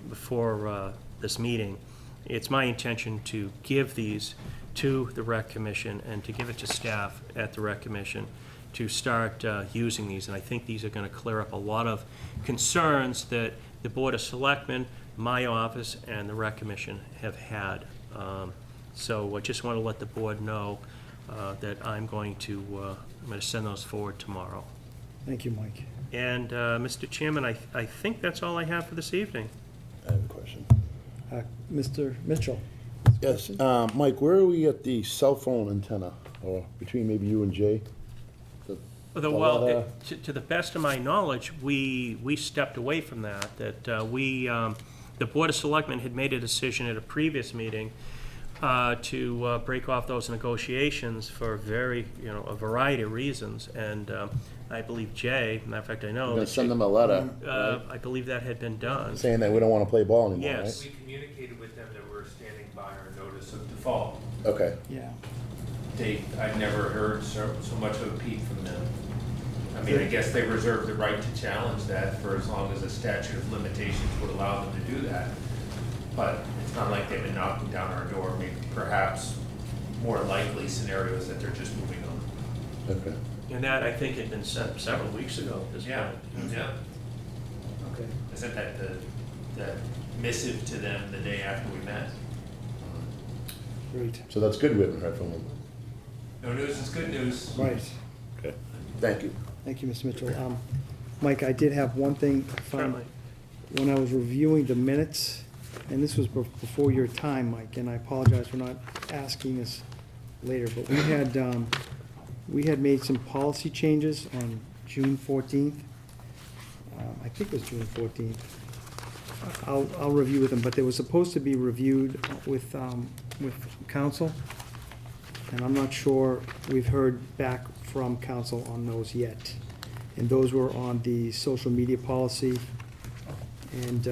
before this meeting. It's my intention to give these to the Rec Commission and to give it to staff at the Rec Commission to start using these. And I think these are going to clear up a lot of concerns that the Board of Selectmen, my office, and the Rec Commission have had. So I just want to let the board know that I'm going to send those forward tomorrow. Thank you, Mike. And, Mr. Chairman, I think that's all I have for this evening. I have a question. Mr. Mitchell? Yes, Mike, where are we at the cell phone antenna, or between maybe you and Jay? Well, to the best of my knowledge, we stepped away from that, the Board of Selectmen had made a decision at a previous meeting to break off those negotiations for a variety of reasons, and I believe Jay, matter of fact, I know. I'm gonna send them a letter, I believe that had been done. saying that we don't wanna play ball anymore, right? Yes. We communicated with them that we're standing by our notice of default. Okay, Yeah. I've never heard so much of a peep from them. I mean, I guess they reserve the right to challenge that for as long as the statute of limitations would allow them to do that. But it's not like they've been knocking down our door. Maybe perhaps more likely scenarios that they're just moving on. okay. And that, I think, had been sent several weeks ago at this Yeah, point. yeah. Okay. I sent that the missive to them the day after we met. Great. So that's good we haven't heard from them. No news is good news. Right. Okay, thank you. Thank you, Mr. Mitchell. Mike, I did have one thing. Certainly. When I was reviewing the minutes, and this was before your time, Mike, and I apologize for not asking this later, but we had made some policy changes on June 14th. I think it was June 14th. I'll review with them, but they were supposed to be reviewed with council, and I'm not sure we've heard back from council on those yet. And those were on the social media policy. And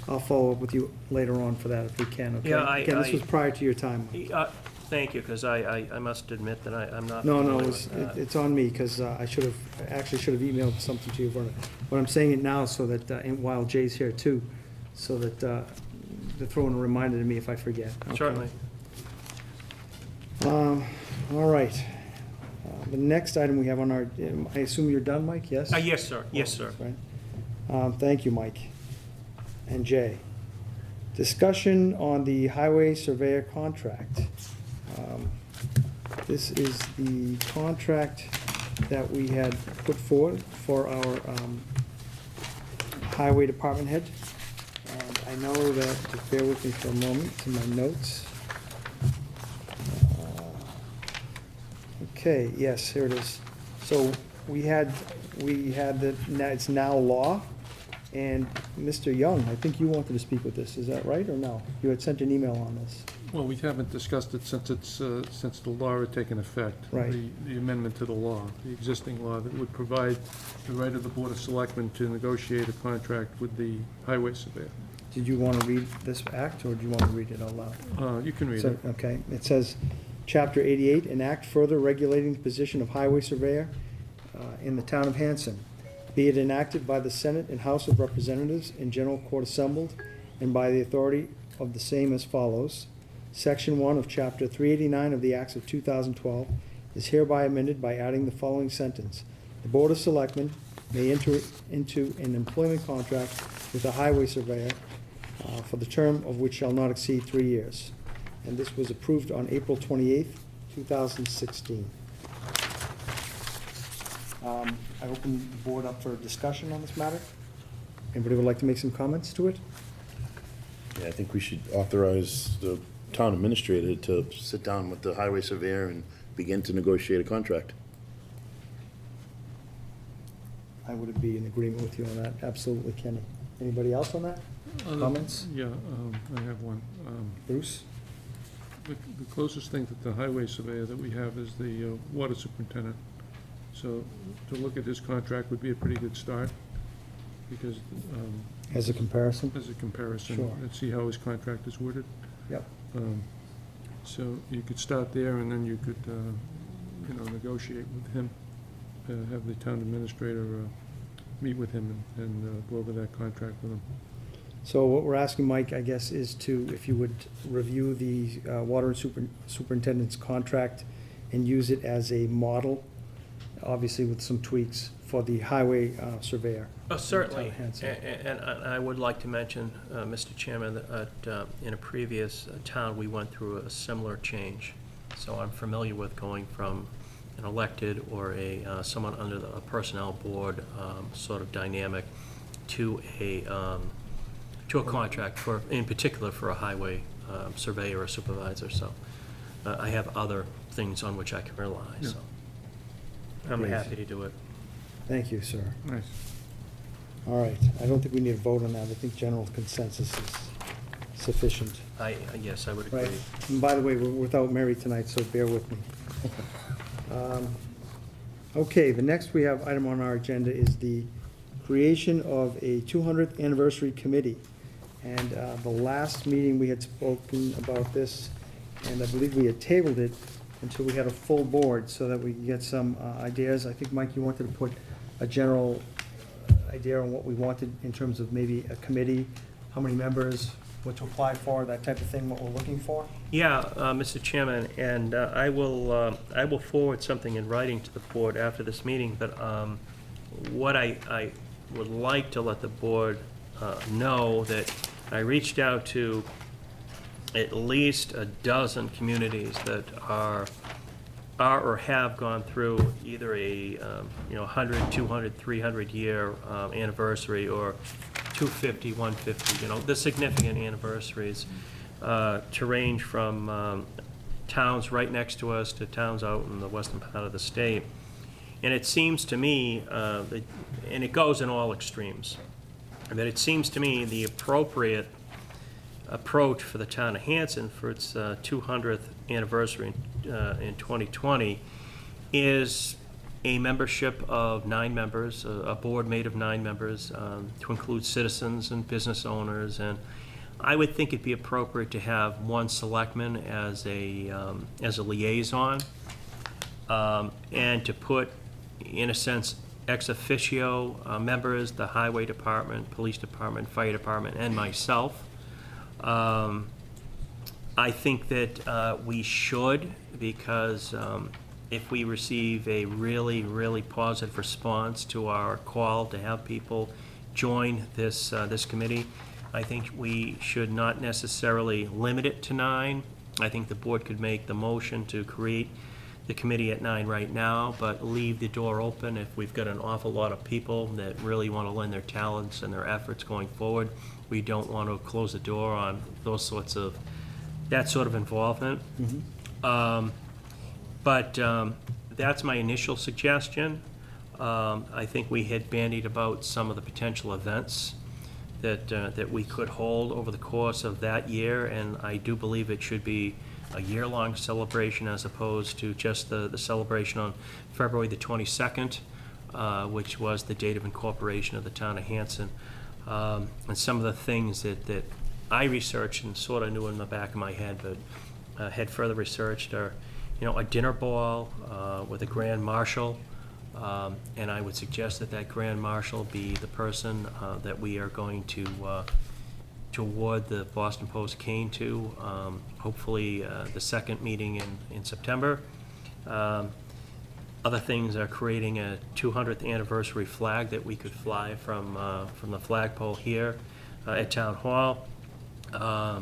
I'll follow up with you later on for that if we can, okay? Yeah, Again, this was prior to your time. Thank you, because I must admit that I'm not. No, familiar it's, with that. it's on me, because I should have emailed something to you, but I'm saying it now so that, and while Jay's here too, so that, to throw in a reminder to me if I forget. okay? Certainly. All right. The next item we have on our, I assume you're done, Mike, yes? Yes, sir, yes, sir. Right. Thank you, Mike and Jay. Discussion on the highway surveyor contract. This is the contract that we had put forward for our highway department head. And I know that, just bear with me for a moment to my notes. Okay, yes, here it is. So we had now it's now law, and Mr. Young, I think you wanted to speak with this, is that right, or no? You had sent an email on this. Well, we haven't discussed it since since the law had taken effect. Right. The amendment to the law, the existing law that would provide the right of the Board of Selectmen to negotiate a contract with the highway surveyor. Did you want to read this act, or do you want to read it out loud? You can read So, it. okay, it says, Chapter 88, an act further regulating the position of highway surveyor in the town of Hanson. Be it enacted by the Senate and House of Representatives in general court assembled, and by the authority of the same as follows. Section 1 of Chapter 389 of the Acts of 2012 is hereby amended by adding the following sentence. The Board of Selectmen may enter into an employment contract with a highway surveyor for the term of which shall not exceed 3 years. And this was approved on April 28th, 2016. I open the board up for discussion on this matter. Anybody would like to make some comments to it? Yeah, I think we should authorize the town administrator to sit down with the highway surveyor and begin to negotiate a contract. I would be in agreement with you on that, absolutely, Kenny. Anybody else on that? Comments? Yeah, I have one. Bruce? The closest thing to the highway surveyor that we have is the water superintendent. So to look at his contract would be a pretty good start, because, As a comparison? as a comparison, Sure. and see how his contract is worded. Yep. So you could start there, and then you could, negotiate with him, have the town administrator meet with him and go over that contract with him. So what we're asking, Mike, I guess, is to, if you would review the water superintendent's contract and use it as a model, obviously with some tweaks, for the highway surveyor. Certainly, Hanson. and I would like to mention, Mr. Chairman, that in a previous town, we went through a similar change. So I'm familiar with going from an elected or someone under a personnel board sort of dynamic to a contract for, in particular, for a highway surveyor or supervisor. So I have other things on which I can rely, Yeah. so I'm Great. happy to do it. Thank you, sir. Nice. All right, I don't think we need a vote on that. I think general consensus is sufficient. Yes, I would agree. Right, and by the way, we're without Mary tonight, so bear with me. Okay, the next we have item on our agenda is the creation of a 200th anniversary committee. And the last meeting, we had spoken about this, and I believe we had tabled it until we had a full board so that we could get some ideas. I think, Mike, you wanted to put a general idea on what we wanted in terms of maybe a committee, how many members, what to apply for, that type of thing, what we're looking for. Yeah, Mr. Chairman, and I will forward something in writing to the board after this meeting, but what I would like to let the board know that I reached out to at least a dozen communities that are or have gone through either a 100, 200, 300 year anniversary, or 250, 150, the significant anniversaries, to range from towns right next to us to towns out in the western part of the state. And it seems to me, and it goes in all extremes, that it seems to me the appropriate approach for the town of Hanson for its 200th anniversary in 2020 is a membership of 9 members, a board made of 9 members, to include citizens and business owners. And I would think it'd be appropriate to have one selectman as a liaison, and to put, in a sense, ex officio members, the highway department, police department, fire department, and myself. I think that we should, because if we receive a really, really positive response to our call to have people join this committee, I think we should not necessarily limit it to 9. I think the board could make the motion to create the committee at 9 right now, but leave the door open if we've got an awful lot of people that really want to lend their talents and their efforts going forward. We don't want to close the door on that sort of involvement. But that's my initial suggestion. I think we had bandied about some of the potential events that we could hold over the course of that year, and I do believe it should be a year-long celebration as opposed to just the celebration on February the 22nd, which was the date of incorporation of the town of Hanson. And some of the things that I researched and sort of knew in the back of my head, but had further researched, are, a dinner ball with a grand marshal. And I would suggest that grand marshal be the person that we are going to award the Boston Post cane to, hopefully the second meeting in September. Other things are creating a 200th anniversary flag that we could fly from the flagpole here at Town Hall. A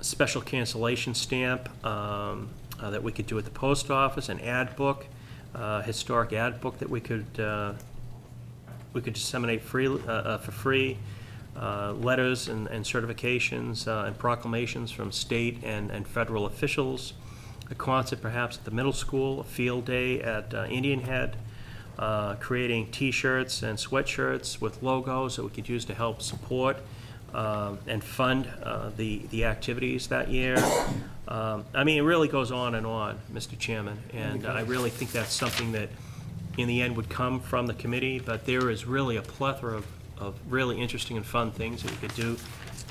special cancellation stamp that we could do at the post office, an ad book, historic ad book that we could disseminate for free, letters and certifications and proclamations from state and federal officials, a concert perhaps at the middle school, a field day at Indian Head, creating T-shirts and sweatshirts with logos that we could use to help support and fund the activities that year. I mean, it really goes on and on, Mr. Chairman, and I really think that's something that in the end would come from the committee, but there is really a plethora of really interesting and fun things that we could do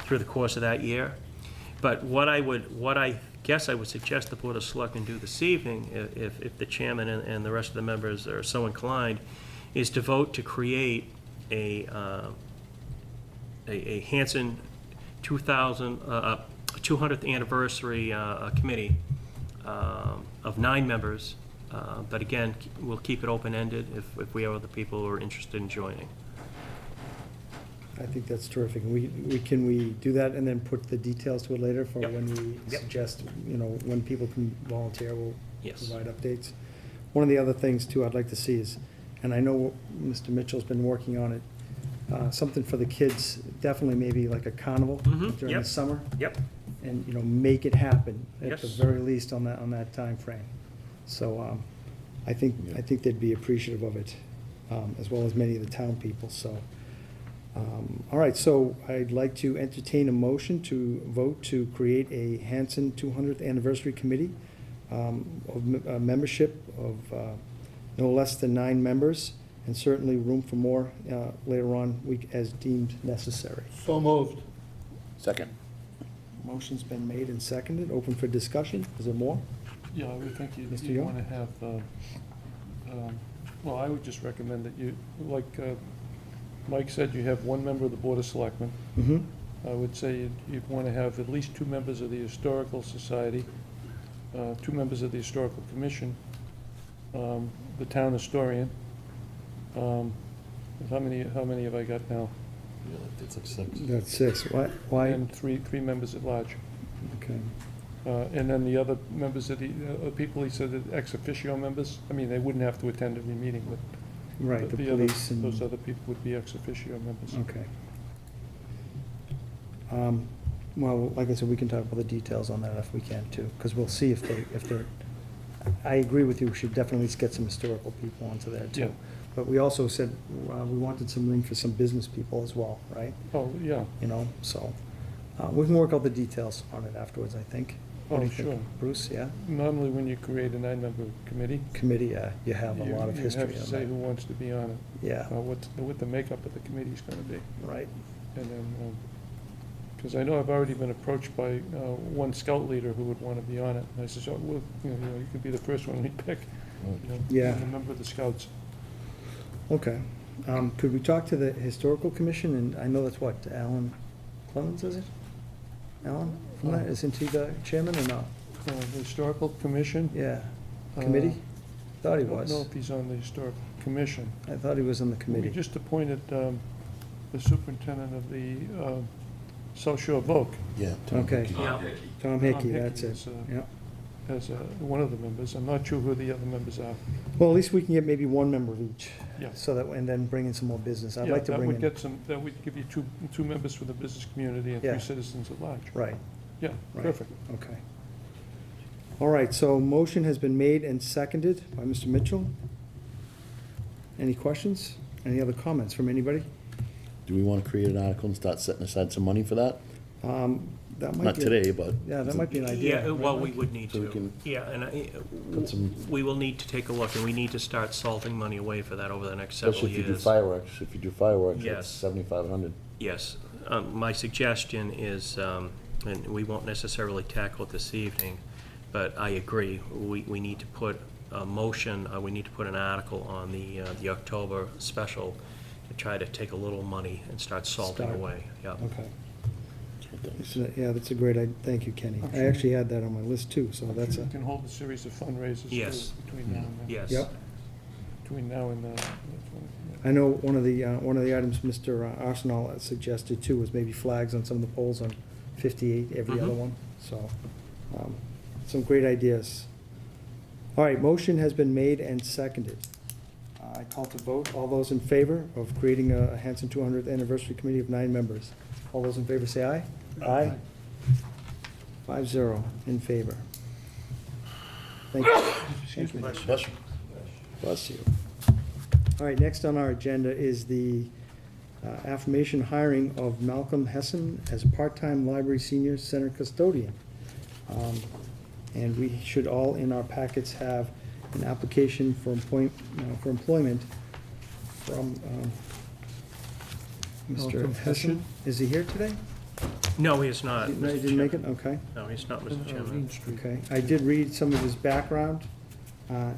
through the course of that year. But what I guess I would suggest the Board of Selectmen do this evening, if the chairman and the rest of the members are so inclined, is to vote to create a Hanson 200th anniversary committee of 9 members. But again, we'll keep it open-ended if we have other people who are interested in joining. I think that's terrific. Can we do that and then put the details to it later for Yep. when we Yep. suggest, when people can volunteer, we'll Yes. provide updates. One of the other things too I'd like to see is, and I know Mr. Mitchell's been working on it, something for the kids, definitely maybe like a carnival during the Yep. summer, Yep. and, make it happen at the Yes. very least on that time frame. So, I think they'd be appreciative of it, as well as many of the town people, so. All right, so I'd like to entertain a motion to vote to create a Hanson 200th Anniversary Committee of a membership of no less than 9 members, and certainly room for more later on as deemed necessary. So moved. Second. Motion's been made and seconded, open for discussion. Is there more? Yeah, I would think Mr. you Young? want to have, well, I would just recommend that you, like Mike said, you have 1 member of the Board of Selectmen. Mm-hmm. I would say you'd want to have at least 2 members of the Historical Society, 2 members of the Historical Commission, the town historian. How many have I got now? It's like 6. That's 6. Why? And three members at large. Okay. And then the other members of the people, he said, that ex officio members, I mean, they wouldn't have to attend every meeting, but Right, the other- police and. those other people would be ex officio members. Okay. Well, like I said, we can talk about the details on that if we can too, because we'll see if they're, I agree with you, we should definitely get some historical people onto there Yeah. too. But we also said we wanted some room for some business people as well, right? Oh, yeah. So we can work out the details on it afterwards, I think. What do Oh, you think, sure. Bruce, yeah? Normally, when you create a 9-member committee, Committee, you have a you lot of history have to on say that. who wants to be on it, Yeah, or what the makeup of the committee's gonna be. right. And then, because I know I've already been approached by one scout leader who would want to be on it. And I said, oh, well, you could be the first one we pick. Yeah. I'm a member of the scouts. Okay. Could we talk to the Historical Commission? And I know that's what, Alan Clemens, is it? Alan, from that, isn't he the chairman or not? The Historical Commission. Yeah. Committee? Thought he I don't was. know if he's on the Historical Commission. I thought he was on the We committee. just appointed the superintendent of the South Shore Voc Yeah. Okay. Yeah. Tom Hickey, Hickey that's it. is, Yeah. as one of the members. I'm not sure who the other members are. Well, at least we can get maybe one member of each. Yeah. So that, and then bring in some more business. I'd Yeah, like to bring in. that would give you two members for the business community and Yeah. 3 citizens at large. Right, Yeah, Right. perfect. okay. All right, so motion has been made and seconded by Mr. Mitchell. Any questions? Any other comments from anybody? Do we want to create an article and start setting aside some money for that? That might Not be. today, but. Yeah, that might be an idea. Yeah, well, we would need So we to. can Yeah, and put some- we will need to take a look, and we need to start salting money away for that over the next several Especially if you do years. fireworks. If you do fireworks, Yes. it's 7,500. Yes. My suggestion is, and we won't necessarily tackle it this evening, but I agree, we need to put a motion, we need to put an article on the October special to try to take a little money and start salting Start. away. Yeah. Okay. Yeah, that's a great idea. Thank you, Kenny. I actually had that on my list too, so that's We a, can hold a series of fundraisers Yes. between now and then. Yes. yep. Between now and then. I know one of the items Mr. Arsenal had suggested too was maybe flags on some of the poles on 58, every other Mhm. one. So, some great ideas. All right, motion has been made and seconded. I call to vote. All those in favor of creating a Hanson 200th Anniversary Committee of 9 members? All those in favor say aye. Aye. 5-0 in favor. Thank you. Thank you. Bless you. Bless you. All right, next on our agenda is the affirmation hiring of Malcolm Hessen as a part-time library senior center custodian. And we should all in our packets have an application for employment from Mr. Malcolm Hessen. Hessen. Is he here today? No, he is not. No, he Mr. didn't make it? Chairman. Okay. No, he's not, Mr. Main Chairman. Street. Okay, I did read some of his background,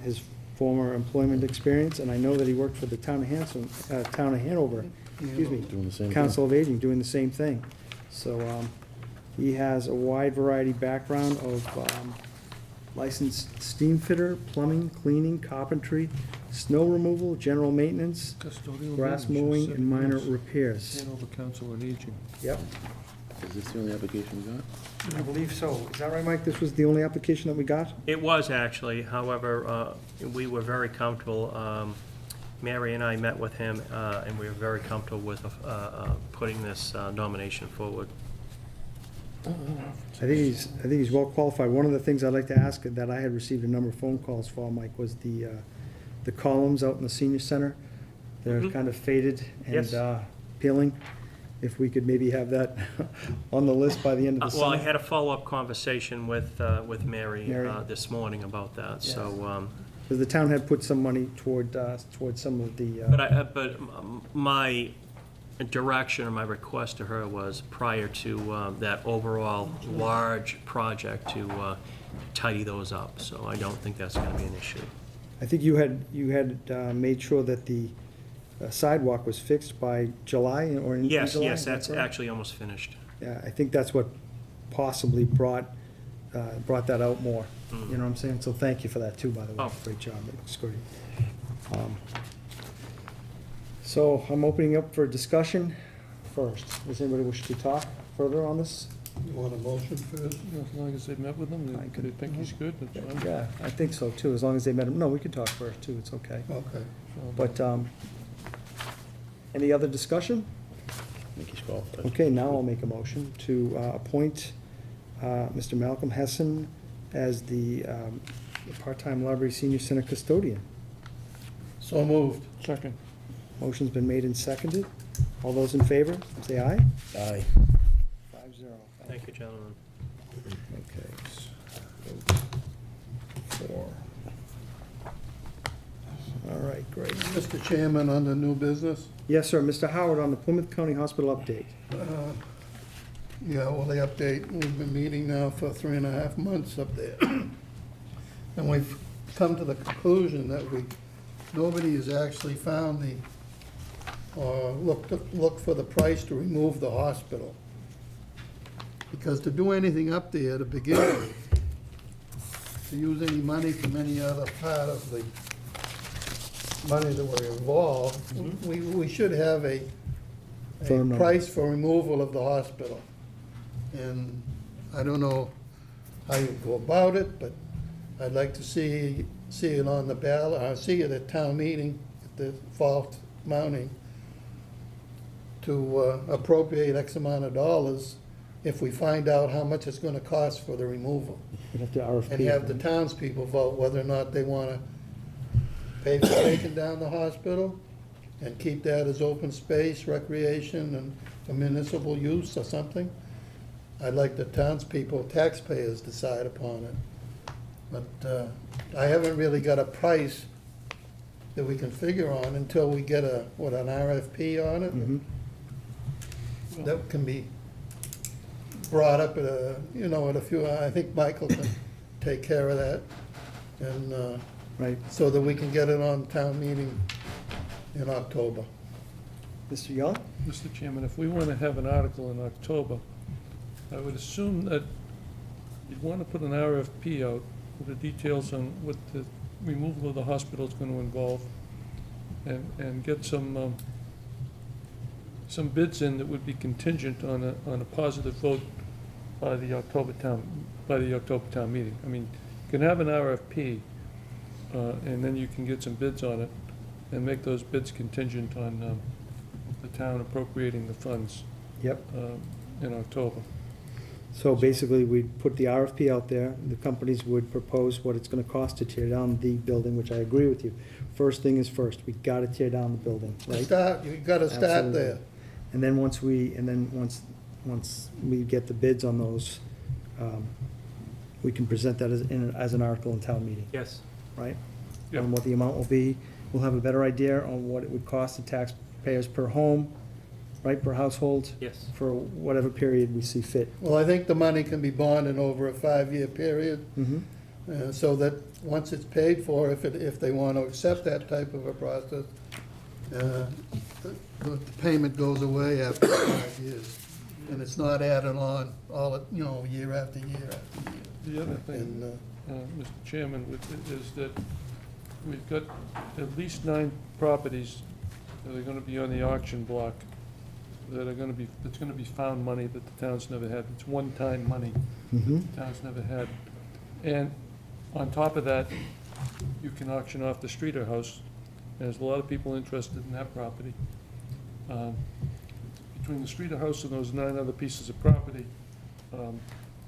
his former employment experience, and I know that he worked for the town of Hanson, town of Hanover, excuse me, Doing the same thing. Council of Aging, doing the same thing. So, he has a wide variety background of, licensed steam fitter, plumbing, cleaning, carpentry, snow removal, general maintenance, Custodial grass manager, mowing, 7 and minor years. repairs. Hanover Council on Aging. Yep, Is this the only application we got? I believe so. Is that right, Mike? This was the only application that we got? It was actually, however, we were very comfortable, Mary and I met with him, and we were very comfortable with putting this nomination forward. I think he's well qualified. One of the things I'd like to ask that I had received a number of phone calls for, Mike, was the columns out in the senior center. They're Mhm. kind of faded and Yes. peeling. If we could maybe have that on the list by the end of the Well, I summer. had a follow-up conversation with Mary Mary. this morning about that, so, Because the town had put some money toward some of the, but my direction or my request to her was prior to that overall large project to tidy those up, so I don't think that's gonna be an issue. I think you had made sure that the sidewalk was fixed by July or in July? Yes, yes, is that that's correct? actually almost finished. Yeah, I think that's what possibly brought that out more. You know what I'm saying? So thank you for that too, by the way. Oh. Great job. It looks great. So I'm opening up for discussion first. Does anybody wish to talk further on this? You want a motion first? As long as they've met with him, I they could- think he's good, that's fine. Yeah, I think so too, as long as they met him. No, we can talk first too, it's okay. Okay. But, any other discussion? I think he's qualified. Okay, now I'll make a motion to appoint Mr. Malcolm Hessen as the part-time library senior center custodian. So moved. Second. Motion's been made and seconded. All those in favor, say aye. Aye. 5-0. Thank you, gentlemen. Okay. 4. All right, great. Mr. Chairman, under new business, Yes, sir. Mr. Howard on the Plymouth County Hospital update. yeah, well, the update, we've been meeting now for 3.5 months up there. And we've come to the conclusion that nobody has actually found or looked for the price to remove the hospital. Because to do anything up there to begin with, to use any money from any other part of the money that were involved, we should have a Firm number. price for removal of the hospital. And I don't know how you go about it, but I'd like to see it on the ballot, see it at town meeting, at the fall mounting, to appropriate X amount of dollars if we find out how much it's gonna cost for the removal. We'd have to RFP. And have the townspeople vote whether or not they wanna pay for taking down the hospital and keep that as open space, recreation, and for municipal use or something. I'd like the townspeople, taxpayers decide upon it. But I haven't really got a price that we can figure on until we get an RFP on it. That can be brought up at at a few, I think Michael can take care of that. And, Right. so that we can get it on town meeting in October. Mr. Young? Mr. Chairman, if we want to have an article in October, I would assume that you'd want to put an RFP out with the details on what the removal of the hospital is going to involve, and get some bids in that would be contingent on a positive vote by the October town meeting. I mean, you can have an RFP, and then you can get some bids on it, and make those bids contingent on the town appropriating the funds Yep. in October. So basically, we'd put the RFP out there, the companies would propose what it's gonna cost to tear down the building, which I agree with you. First thing is first, we gotta tear down the building, right? You gotta start Absolutely. there. And then once we get the bids on those, we can present that as an article in town meeting, Yes. right? Yeah. On what the amount will be, we'll have a better idea on what it would cost the taxpayers per home, right, per household? Yes. For whatever period we see fit. Well, I think the money can be bonded over a 5-year period, so that once it's paid for, if they want to accept that type of a process, the payment goes away after 5 years. And it's not added on year after year after year. The other thing, And, Mr. Chairman, is that we've got at least 9 properties that are gonna be on the auction block, that's gonna be found money that the town's never had. It's one-time money that the town's never had. And on top of that, you can auction off the Streeter House. There's a lot of people interested in that property. Between the Streeter House and those 9 other pieces of property,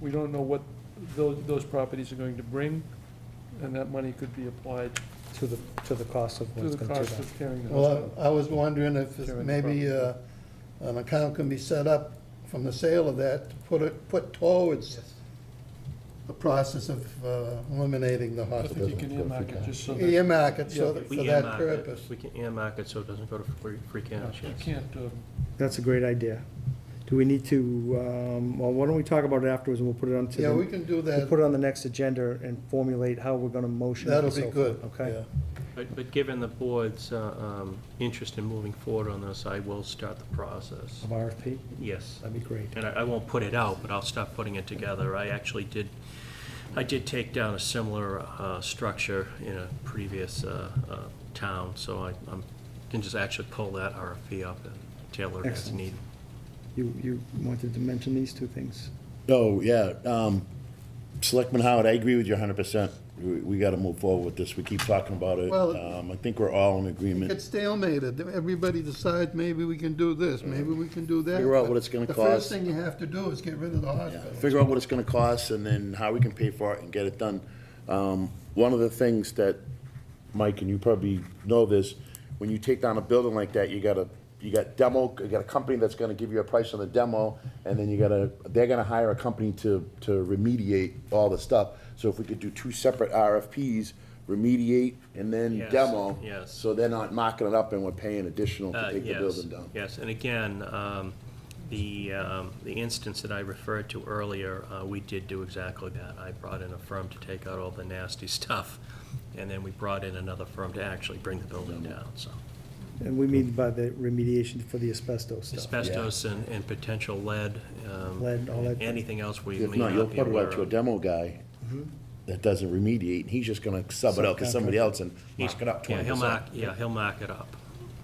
we don't know what those properties are going to bring, and that money could be applied To the cost of to what's the gonna tear cost down. of tearing the well, house down. I was wondering if Sharing the maybe an account can be set up from the sale of that to put towards the process of eliminating the I think hospital. you can earmark it just so that Earmark it so Yeah. that, We for that earmark it. purpose. We can earmark it so it doesn't go to free cash, you yes. can't, That's a great idea. Do we need to, well, why don't we talk about it afterwards, and we'll put it on to Yeah, the, we can do we'll that. put it on the next agenda and formulate how we're gonna motion it That'll and be so good, forth, okay? yeah. But given the board's interest in moving forward on this, I will start the process. Of RFP, Yes. that'd be great. And I won't put it out, but I'll start putting it together. I did take down a similar structure in a previous town, so I can just actually pull that RFP up and tailor it as Excellent. needed. You wanted to mention these 2 things? Oh, yeah, Selectman Howard, I agree with you 100%. We gotta move forward with this. We keep talking about it. Well- I think we're all in agreement. It's stalemated. Everybody decides, maybe we can do this, maybe we can do that. Figure out what but it's gonna The cost. first thing you have to do is get rid of the Yeah, hospital. figure out what it's gonna cost and then how we can pay for it and get it done. One of the things that, Mike, and you probably know this, when you take down a building like that, you gotta you got a company that's gonna give you a price on the demo, and then they're gonna hire a company to remediate all the stuff. So if we could do 2 separate RFPs, remediate and then Yes, demo. yes. So they're not marking it up and we're paying additional to take the Yes, building down. yes, and again, the instance that I referred to earlier, we did do exactly that. I brought in a firm to take out all the nasty stuff, and then we brought in another firm to actually bring the building down, so. And we mean by the remediation for the asbestos stuff. Asbestos and potential lead. Lead, all that. Anything else we If may not, you'll not be put it aware out to a of. demo guy that doesn't remediate, and he's just gonna sub it out to somebody Subcontract. else and mark it up Yeah, 20%. he'll mark it up.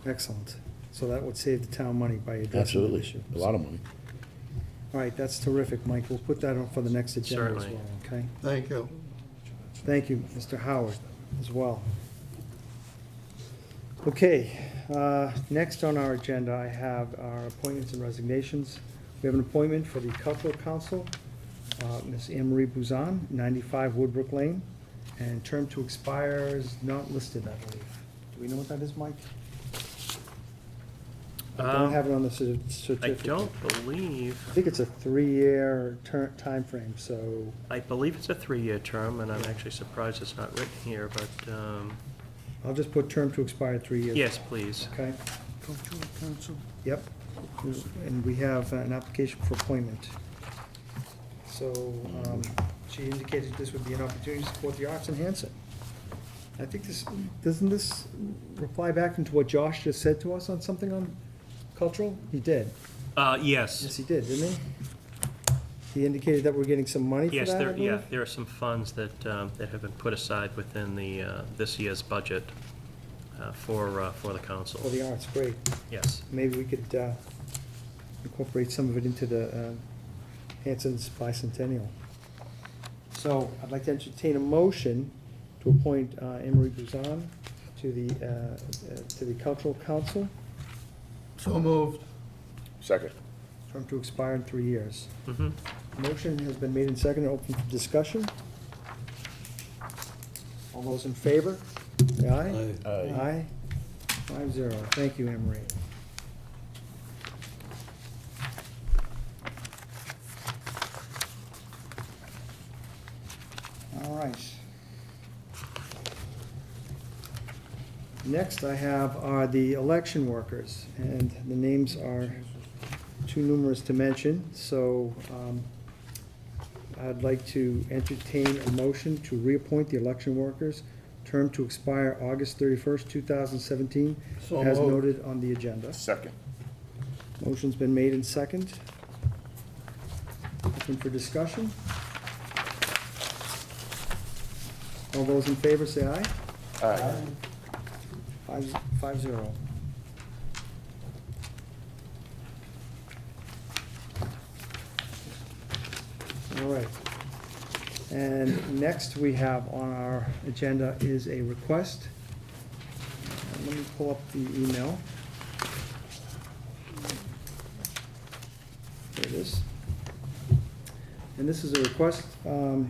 Excellent. So that would save the town money by addressing the Absolutely, issue. a lot of money. All right, that's terrific, Mike. We'll put that on for the next agenda as Certainly. well, okay? Thank you. Thank you, Mr. Howard, as well. Okay, next on our agenda, I have our appointments and resignations. We have an appointment for the Cultural Council, Ms. Anne Marie Buzan, 95 Woodbrook Lane, and term to expire is not listed, I believe. Do we know what that is, Mike? I don't have it on the I certificate. don't believe, I think it's a 3-year timeframe, so, I believe it's a 3-year term, and I'm actually surprised it's not written here, but, I'll just put term to expire 3 years. yes, please. Okay? Cultural Council. Yep. And we have an application for appointment. So, she indicated this would be an opportunity to support the arts in Hanson. I think doesn't this reply back into what Josh just said to us on something on cultural? He did. Yes, Yes, he did, didn't he? He indicated that we're getting some money for yes, that, I believe? there are some funds that have been put aside within the, this year's budget for the council. For the arts, great. Yes. Maybe we could incorporate some of it into the Hanson's bicentennial. So I'd like to entertain a motion to appoint Anne Marie Buzan to the Cultural Council, So moved. Second. term to expire in 3 years. Mm-hmm. Motion has been made and seconded, open for discussion. All those in favor? Say aye. Aye. 5-0. Thank you, Anne Marie. All right. Next I have are the election workers, and the names are too numerous to mention, so I'd like to entertain a motion to reappoint the election workers, term to expire August 31st, 2017, So as moved. noted on the agenda. Second. Motion's been made and second. Open for discussion. All those in favor say aye. Aye. 5-0. All right. And next we have on our agenda is a request. Let me pull up the email. There it is. And this is a request, the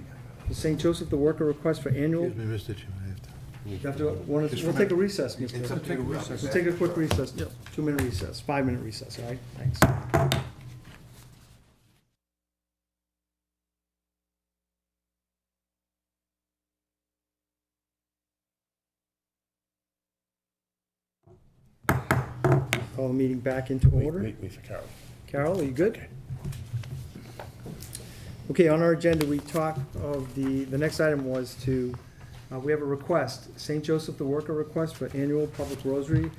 St. Joseph the Worker request for annual. Excuse me, Mr. Chairman, I have to. You have to, we'll take a recess, Mr. It's up to you. We'll take a quick recess, 2-minute recess, 5-minute recess, all right? Thanks. Call the meeting back into order. Wait for Carol. Carol, are you good? Okay, on our agenda, we talked of the next item was to, we have a request, St. Joseph the Worker request for annual public rosary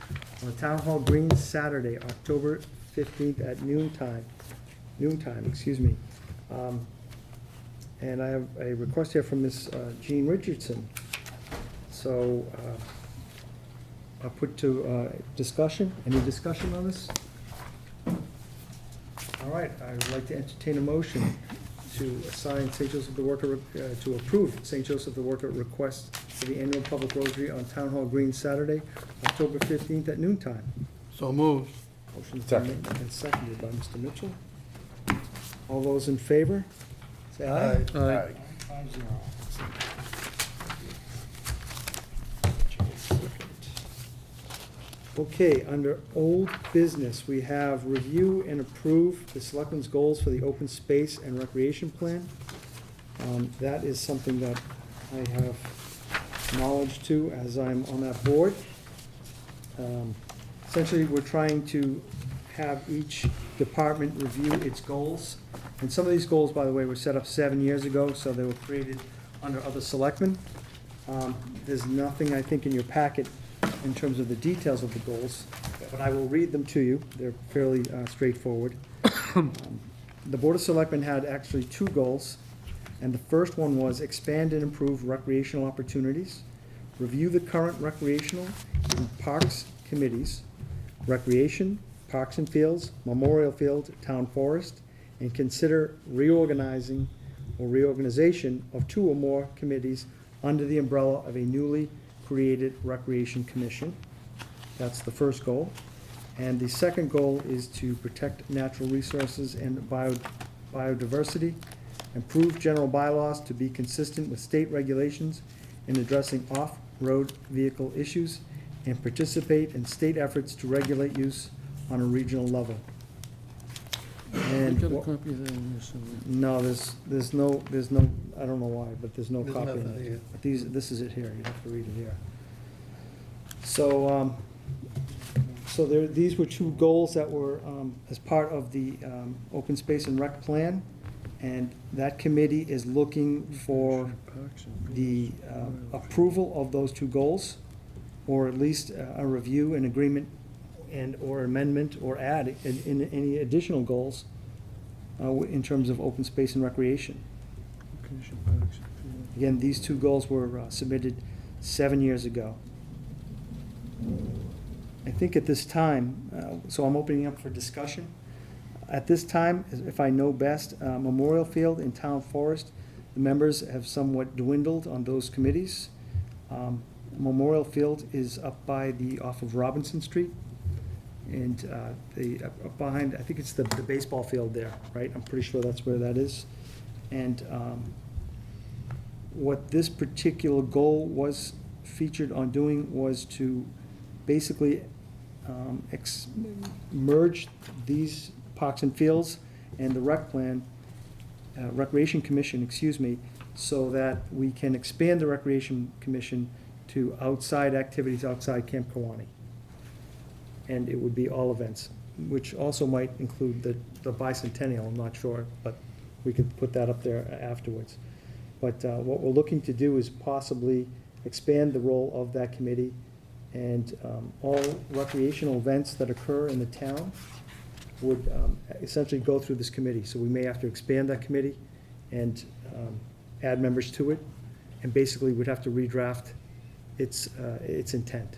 on the Town Hall Green Saturday, October 15th at noontime, excuse me. And I have a request here from Ms. Jean Richardson. So, I'll put to discussion. Any discussion on this? All right, I would like to entertain a motion to assign St. Joseph the Worker, to approve St. Joseph the Worker request for the annual public rosary on Town Hall Green Saturday, October 15th at noontime. So moved. Motion's been made and seconded by Mr. Mitchell. All those in favor? Say aye. Aye. 5-0. Okay, under old business, we have review and approve the selectmen's goals for the open space and recreation plan. That is something that I have knowledge to as I'm on that board. Essentially, we're trying to have each department review its goals. And some of these goals, by the way, were set up 7 years ago, so they were created under other selectmen. There's nothing, I think, in your packet in terms of the details of the goals, but I will read them to you. They're fairly straightforward. The Board of Selectmen had actually 2 goals, and the first one was expand and improve recreational opportunities, review the current recreational and parks committees, recreation, parks and fields, memorial field, town forest, and consider reorganizing or reorganization of 2 or more committees under the umbrella of a newly created Recreation Commission. That's the first goal. And the second goal is to protect natural resources and biodiversity, improve general bylaws to be consistent with state regulations in addressing off-road vehicle issues, and participate in state efforts to regulate use on a regional level. And You got a what- copy of that in there somewhere? no, there's no, I don't know why, but there's no There's copy of nothing it. here. But this is it here, you have to read it here. So, these were 2 goals that were, as part of the, open space and rec plan. And that committee is looking for the, approval of those 2 goals, or at least a review and agreement and/or amendment or add in any additional goals in terms of open space and recreation. Again, these 2 goals were submitted 7 years ago. I think at this time, so I'm opening up for discussion. At this time, if I know best, Memorial Field and Town Forest, the members have somewhat dwindled on those committees. Memorial Field is up by off of Robinson Street. And up behind, I think it's the baseball field there, right? I'm pretty sure that's where that is. And what this particular goal was featured on doing was to basically merge these parks and fields and the rec plan, Recreation Commission, excuse me, so that we can expand the Recreation Commission to outside activities outside Camp Kawani. And it would be all events, which also might include the bicentennial, I'm not sure, but we could put that up there afterwards. But what we're looking to do is possibly expand the role of that committee, and all recreational events that occur in the town would essentially go through this committee. So we may have to expand that committee and add members to it, and basically would have to redraft its intent.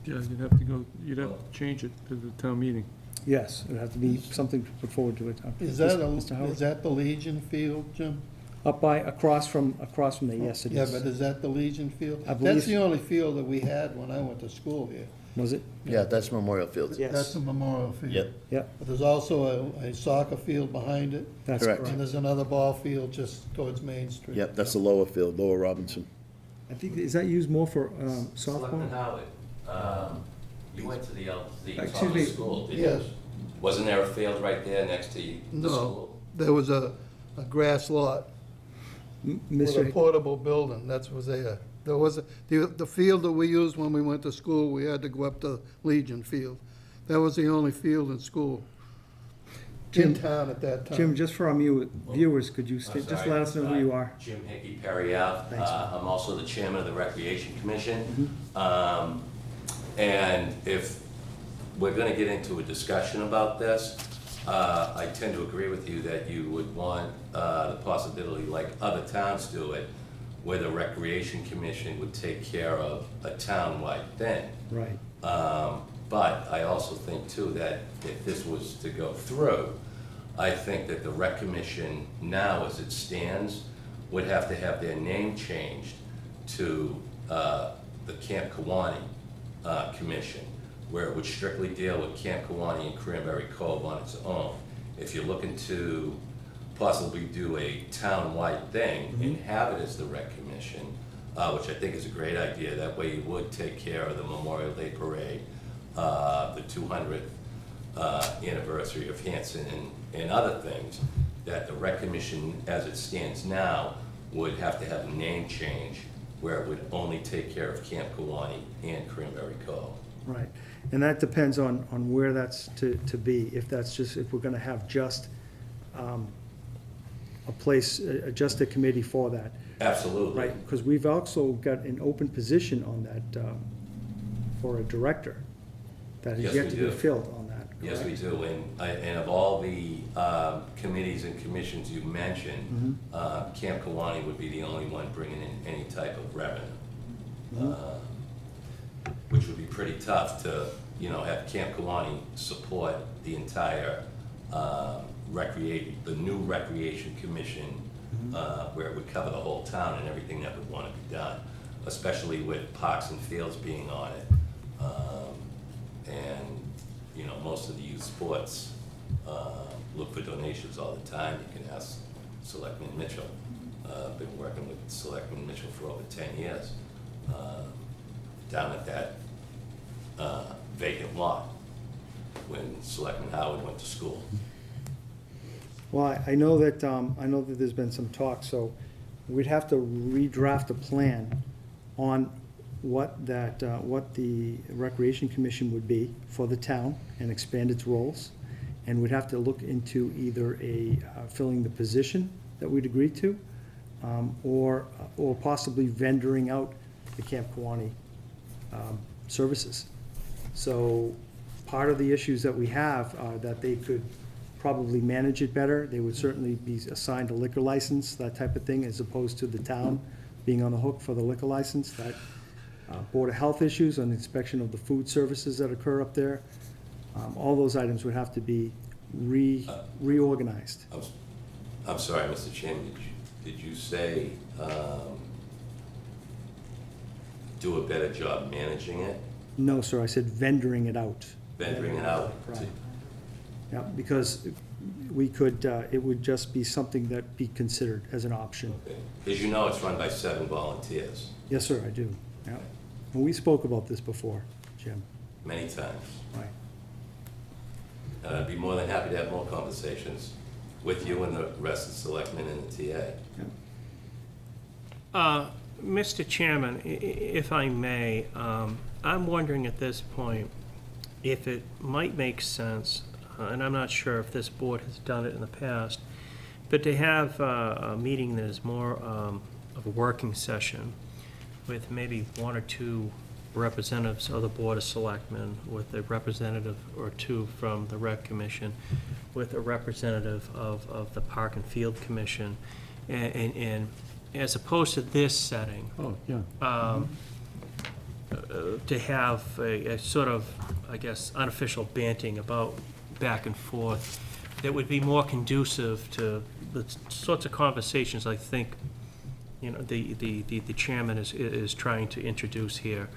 Yeah, you'd have to change it to the town meeting. Yes, it would have to be something to put forward to it. Is that, Mr. Howard? is that the Legion Field, Jim? Up by, across from there, yes, it Yeah, is. but is that the Legion Field? I believe- That's the only field that we had when I went to school here. Was it? Yeah, that's Memorial Field. Yes. That's the Memorial Field. Yep. Yep, But there's also a soccer field behind it, that's Correct. correct. and there's another ball field just towards Main Street. Yep, that's the lower field, Lower Robinson. I think, is that used more for Selectman softball? Howard, you went to the Excuse public me. school, didn't you? Yes, Wasn't there a field right there next to the no, school? there was a grass lot with a Mr. portable building, that was there. There was, the field that we used when we went to school, we had to go up to Legion Field. That was the only field in school, in Jim, town at that time. Jim, just for our viewers, could you I'm just sorry. let us know who you are? Jim Hickey, Perry Ave. Thanks, man. I'm also the chairman of the Recreation Commission. Mm-hmm. And if we're gonna get into a discussion about this, I tend to agree with you that you would want the possibility, like other towns do it, where the Recreation Commission would take care of a town-wide thing. Right. But I also think too that if this was to go through, I think that the Rec Commission now, as it stands, would have to have their name changed to the Camp Kawani Commission, where it would strictly deal with Camp Kawani and Cranberry Cove on its own. If you're looking to possibly do a town-wide thing and have it as the Rec Commission, which I think is a great idea, that way you would take care of the Memorial Day Parade, the 200th anniversary of Hanson and other things, that the rec commission, as it stands now, would have to have a name change where it would only take care of Camp Kawani and Cranberry Cove. Right, and that depends on where that's to be, if that's just, if we're gonna have just a place, just a committee for that. Absolutely. Right, because we've also got an open position on that, for a director, that is Yes, yet we to be do. filled on that. Yes, we correct? do, and of all the committees and commissions you mentioned, Camp Kawani would be the only one bringing in any type of revenue, which would be pretty tough to, have Camp Kawani support the entire the new Recreation Commission, where it would cover the whole town and everything that would want to be done, especially with Parks and Fields being on it. And most of the youth sports look for donations all the time. You can ask Selectman Mitchell. I've been working with Selectman Mitchell for over 10 years down at that vacant lot when Selectman Howard went to school. Well, I know that there's been some talk, so we'd have to redraft a plan on what the Recreation Commission would be for the town and expand its roles. And we'd have to look into either filling the position that we'd agreed to, or possibly vendoring out the Camp Kawani services. So part of the issues that we have are that they could probably manage it better. They would certainly be assigned a liquor license, that type of thing, as opposed to the town being on the hook for the liquor license. That Board of Health issues on inspection of the food services that occur up there. All those items would have to be reorganized. I'm sorry, Mr. Chairman, did you say do a better job managing it, No, sir, I said vendoring it out. vendoring it out? Right. Yeah, because we could, it would just be something that be considered as an option. Because it's run by 7 volunteers, Yes, sir, I do. Yeah. And we spoke about this before, Jim. many times. Right. And I'd be more than happy to have more conversations with you and the rest of the selectmen and the TA. Mr. Chairman, if I may, I'm wondering at this point if it might make sense, and I'm not sure if this board has done it in the past, but to have a meeting that is more of a working session with maybe 1 or 2 representatives of the Board of Selectmen, with a representative or 2 from the Rec Commission, with a representative of the Park and Field Commission, and as opposed to this setting, Oh, yeah. to have a sort of, I guess, unofficial banting about back and forth that would be more conducive to the sorts of conversations I think, the chairman is trying to introduce here.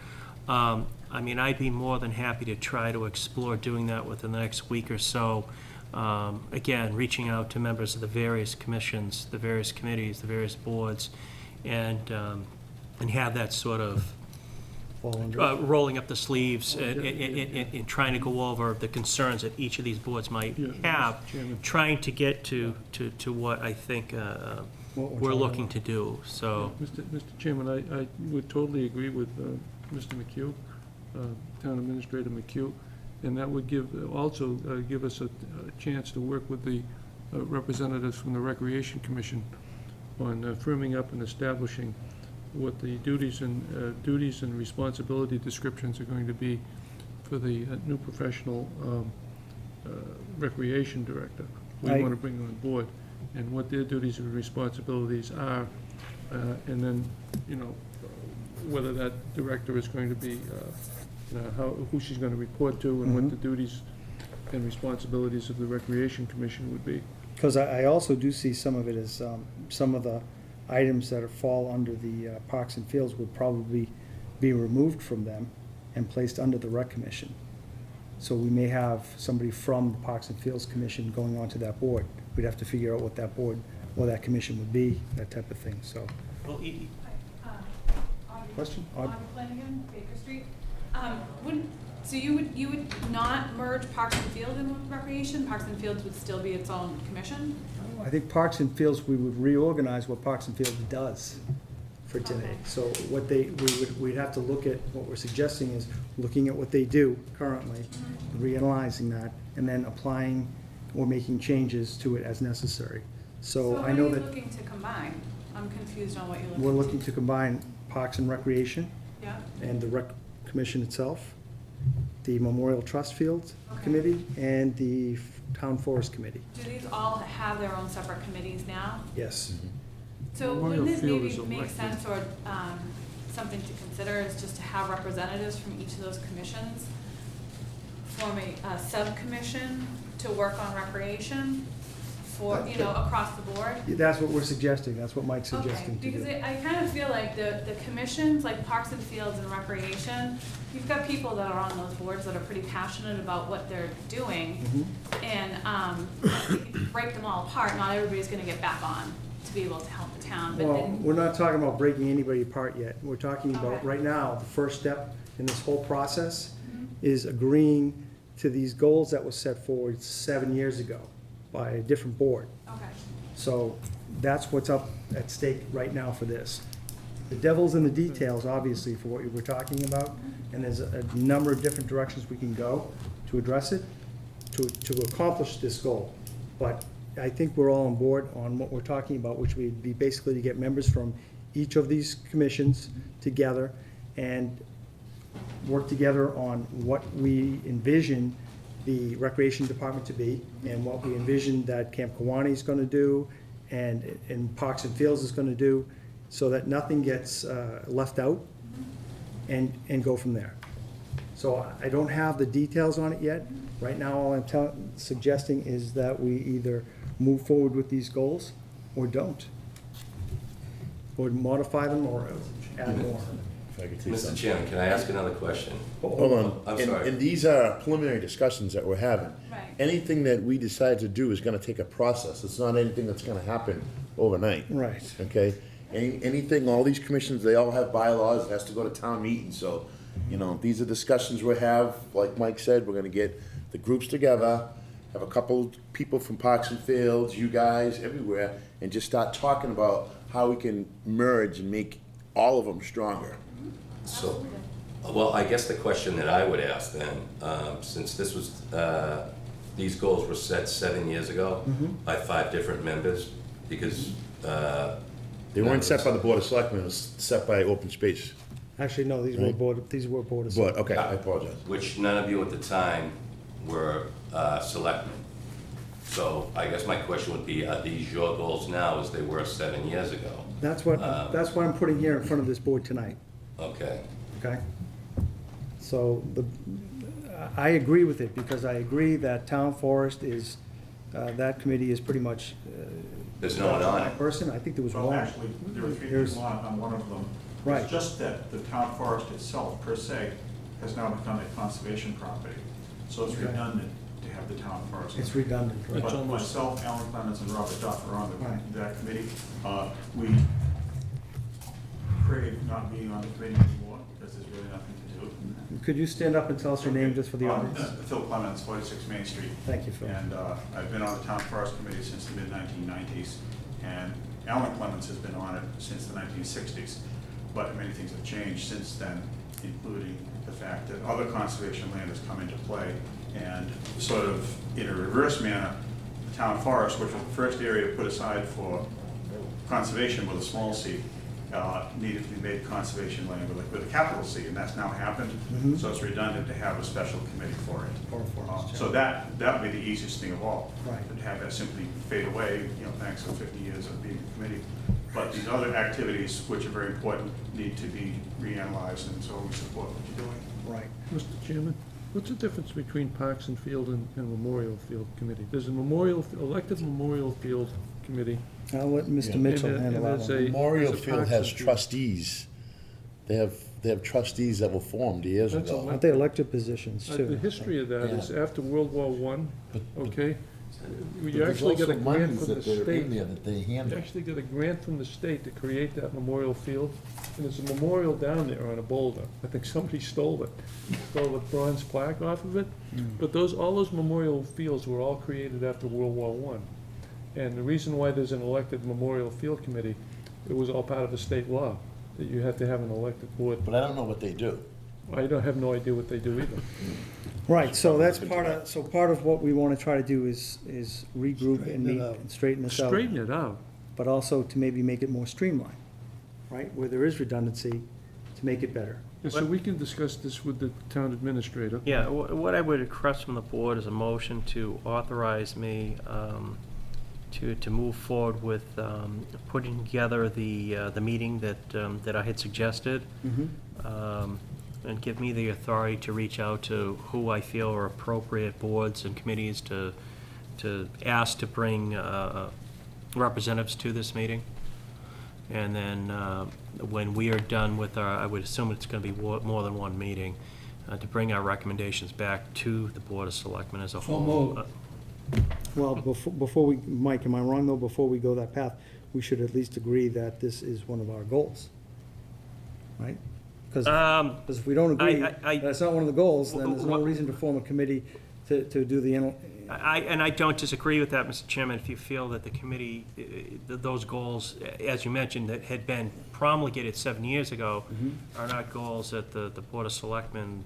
I'd be more than happy to try to explore doing that within the next week or so. Again, reaching out to members of the various commissions, the various committees, the various boards, and have that sort of rolling up the sleeves and trying to go over the concerns that each of these boards might have, Mr. Chairman. trying to get to what I think we're looking to do, so. Mr. Chairman, I would totally agree with Mr. McHugh, Town Administrator McHugh, and that would also give us a chance to work with the representatives from the Recreation Commission on firming up and establishing what the duties and responsibility descriptions are going to be for the new professional recreation director we want to bring on board, and what their duties and responsibilities are, and then, whether that director is going to be, who she's going to report to, and what the duties and responsibilities of the Recreation Commission would be. Because I also do see some of it as, some of the items that fall under the Parks and Fields would probably be removed from them and placed under the Rec Commission. So we may have somebody from the Parks and Fields Commission going onto that board. We'd have to figure out what that board, or that commission would be, that type of thing, so. Audrey. Question? Audrey Flanagan, Baker Street. Wouldn't So you would not merge Parks and Field in with Recreation? Parks and Fields would still be its own commission? I think Parks and Fields, we would reorganize what Parks and Fields does for today. Okay. So what we'd have to look at, what we're suggesting is looking at what they do currently, reanalyzing that, and then applying or making changes to it as necessary. So I know what are that you looking to combine? I'm confused on what you're looking we're to. looking to combine Parks and Recreation Yeah, and the Rec Commission itself, the Memorial Trust Field Okay. Committee, and the Town Forest Committee. do these all have their own separate committees now? Yes. So Memorial wouldn't it Field maybe is make elected. sense, or something to consider, is just to have representatives from each of those commissions form a sub-commission to work on recreation for, you know, across the board? That's what we're suggesting, that's what Mike's Okay, suggesting to because do. I kind of feel like the commissions, like Parks and Fields and Recreation, you've got people that are on those boards that are pretty passionate about what they're doing. Mhm. And if you break them all apart, not everybody's gonna get back on to be able to help the town, but Well, then, we're not talking about breaking anybody apart yet. We're talking about, Okay. right now, the first step in this whole process Mhm. is agreeing to these goals that were set forward 7 years ago by a different board. okay. So that's what's up at stake right now for this. The devil's in the details, obviously, for what we're talking about, and there's a number of different directions we can go to address it, to accomplish this goal. But I think we're all on board on what we're talking about, which would be basically to get members from each of these commissions together and work together on what we envision the recreation department to be, and what we envision that Camp Kawani is gonna do, and Parks and Fields is gonna do, so that nothing gets left out, and go from there. So I don't have the details on it yet. Right now, all I'm suggesting is that we either move forward with these goals, or don't. Or modify them, or add more. If I could say Mr. something. Chairman, can I ask another question? Hold on. I'm And- sorry. And these are preliminary discussions that we're having. Right. Anything that we decide to do is gonna take a process. It's not anything that's gonna happen overnight. Right. Okay? Anything, all these commissions, they all have bylaws, it has to go to town meeting, so, you know, these are discussions we have, like Mike said, we're gonna get the groups together, have a couple people from Parks and Fields, you guys, everywhere, and just start talking about how we can merge and make all of them stronger. So, well, I guess the question that I would ask then, since this was, these goals were set 7 years ago by 5 different members, because, They weren't set by the Board of Selectmen, it was set by Open Space. Actually, no, these were Right. board of. But, okay, I apologize. which none of you at the time were selectmen. So I guess my question would be, are these your goals now as they were 7 years ago? That's what I'm putting here in front of this board tonight, Okay. okay? So I agree with it, because I agree that Town Forest is, that committee is pretty much. There's no one on it. Person, I think there was Well, one. actually, there were 3 There's- people on one of them. Right. It's just that the town forest itself, per se, has now become a conservation property. So it's Okay. redundant to have the town forest. It's redundant, right? It's But almost- myself, Alan Clemens, and Robert Duff are on Right. that committee. We crave not being on the committee anymore, because there's really nothing to do. Could you stand up and tell us your name just for the audience? Phil Clemens, 46 Main Street. Thank you, Phil. And I've been on the Town Forest Committee since the mid-1990s, and Alan Clemens has been on it since the 1960s. But many things have changed since then, including the fact that other conservation land has come into play, and sort of in a reverse manner, the Town Forest, which was the first area put aside for conservation with a small c, needed to be made conservation land with a capital C, and that's now happened. Mhm. So it's redundant to have a special committee for it. Or for it, So that would be the easiest thing of all. Right. To have that simply fade away, thanks to 50 years of being a committee. But these other activities, which are very important, need to be reanalyzed, and so we support what you're doing. Right. Mr. Chairman, what's the difference between Parks and Field and Memorial Field Committee? There's a elected Memorial Field Committee. I'll let Mr. Yeah. Mitchell And handle that there's one. Memorial there's a Field Parks has and Field. trustees. They have trustees that were formed years That's ago. a- Aren't they elected positions, too? The history of that is after World War I, okay, You actually get a grant from the state. that they You handle. actually get a grant from the state to create that memorial field, and there's a memorial down there on a boulder. I think somebody stole the bronze plaque off of it. But all those memorial fields were all created after World War I. And the reason why there's an elected memorial field committee, it was all part of the state law, that you had to have an elected board. But I don't know what they do. I don't have no idea what they do either. Right, so that's part of what we want to try to do is regroup and Straighten it meet out. and straighten this out. Straighten it out. But also to maybe make it more streamlined, right? Where there is redundancy, to make it better. And so we can discuss this with the town administrator. Yeah, what I would request from the board is a motion to authorize me to move forward with putting together the meeting that I had suggested, and give me the authority to reach out to who I feel are appropriate boards and committees to ask to bring representatives to this meeting. And then when we are done with I would assume it's going to be more than one meeting, to bring our recommendations back to the Board of Selectmen as a whole. moved. Well, before we, Mike, am I wrong though? Before we go that path, we should at least agree that this is one of our goals, right? Because if we don't agree, that's not one of the goals, then there's no reason to form a committee to do the, And I don't disagree with that, Mr. Chairman, if you feel that the committee, those goals, as you mentioned, that had been promulgated 7 years ago, are not goals that the Board of Selectmen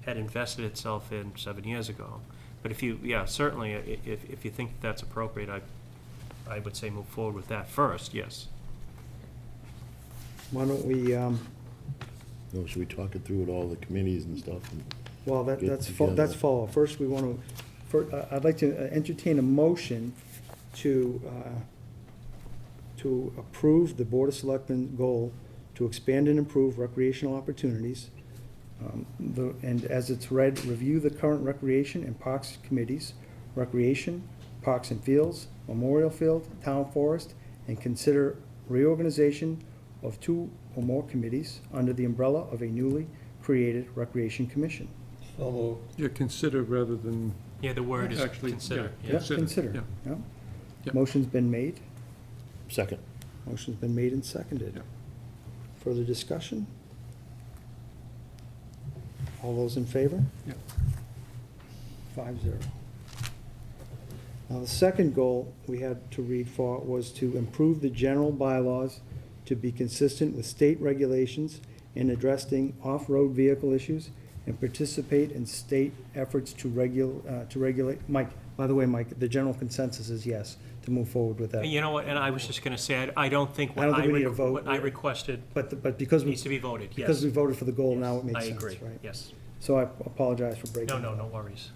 had invested itself in 7 years ago. But if you, certainly, if you think that's appropriate, I would say move forward with that first, yes. why don't we, No, should we talk it through with all the committees and stuff? well, Get that's together. follow. First, we want to, I'd like to entertain a motion to approve the Board of Selectmen goal to expand and improve recreational opportunities. And as it's read, review the current recreation and parks committees, recreation, parks and fields, memorial field, town forest, and consider reorganization of 2 or more committees under the umbrella of a newly created Recreation Commission. So moved. Yeah, consider rather than, Yeah, the word is Actually, consider. yeah. Yeah, Consider, consider. yeah. Yeah. Yeah. Motion's been made. Second. Motion's been made and seconded. Yeah. Further discussion? All those in favor? Yeah. 5-0. Now, the second goal we had to read for was to improve the general bylaws to be consistent with state regulations in addressing off-road vehicle issues and participate in state efforts to regulate. Mike, by the way, Mike, the general consensus is yes, to move forward with that. You know what, and I was just going to say, I don't think I don't think we need a vote. what I requested But because we, needs to be voted, yes. because we voted for the goal, now it makes I sense, agree, right? yes. So I apologize for breaking. No worries.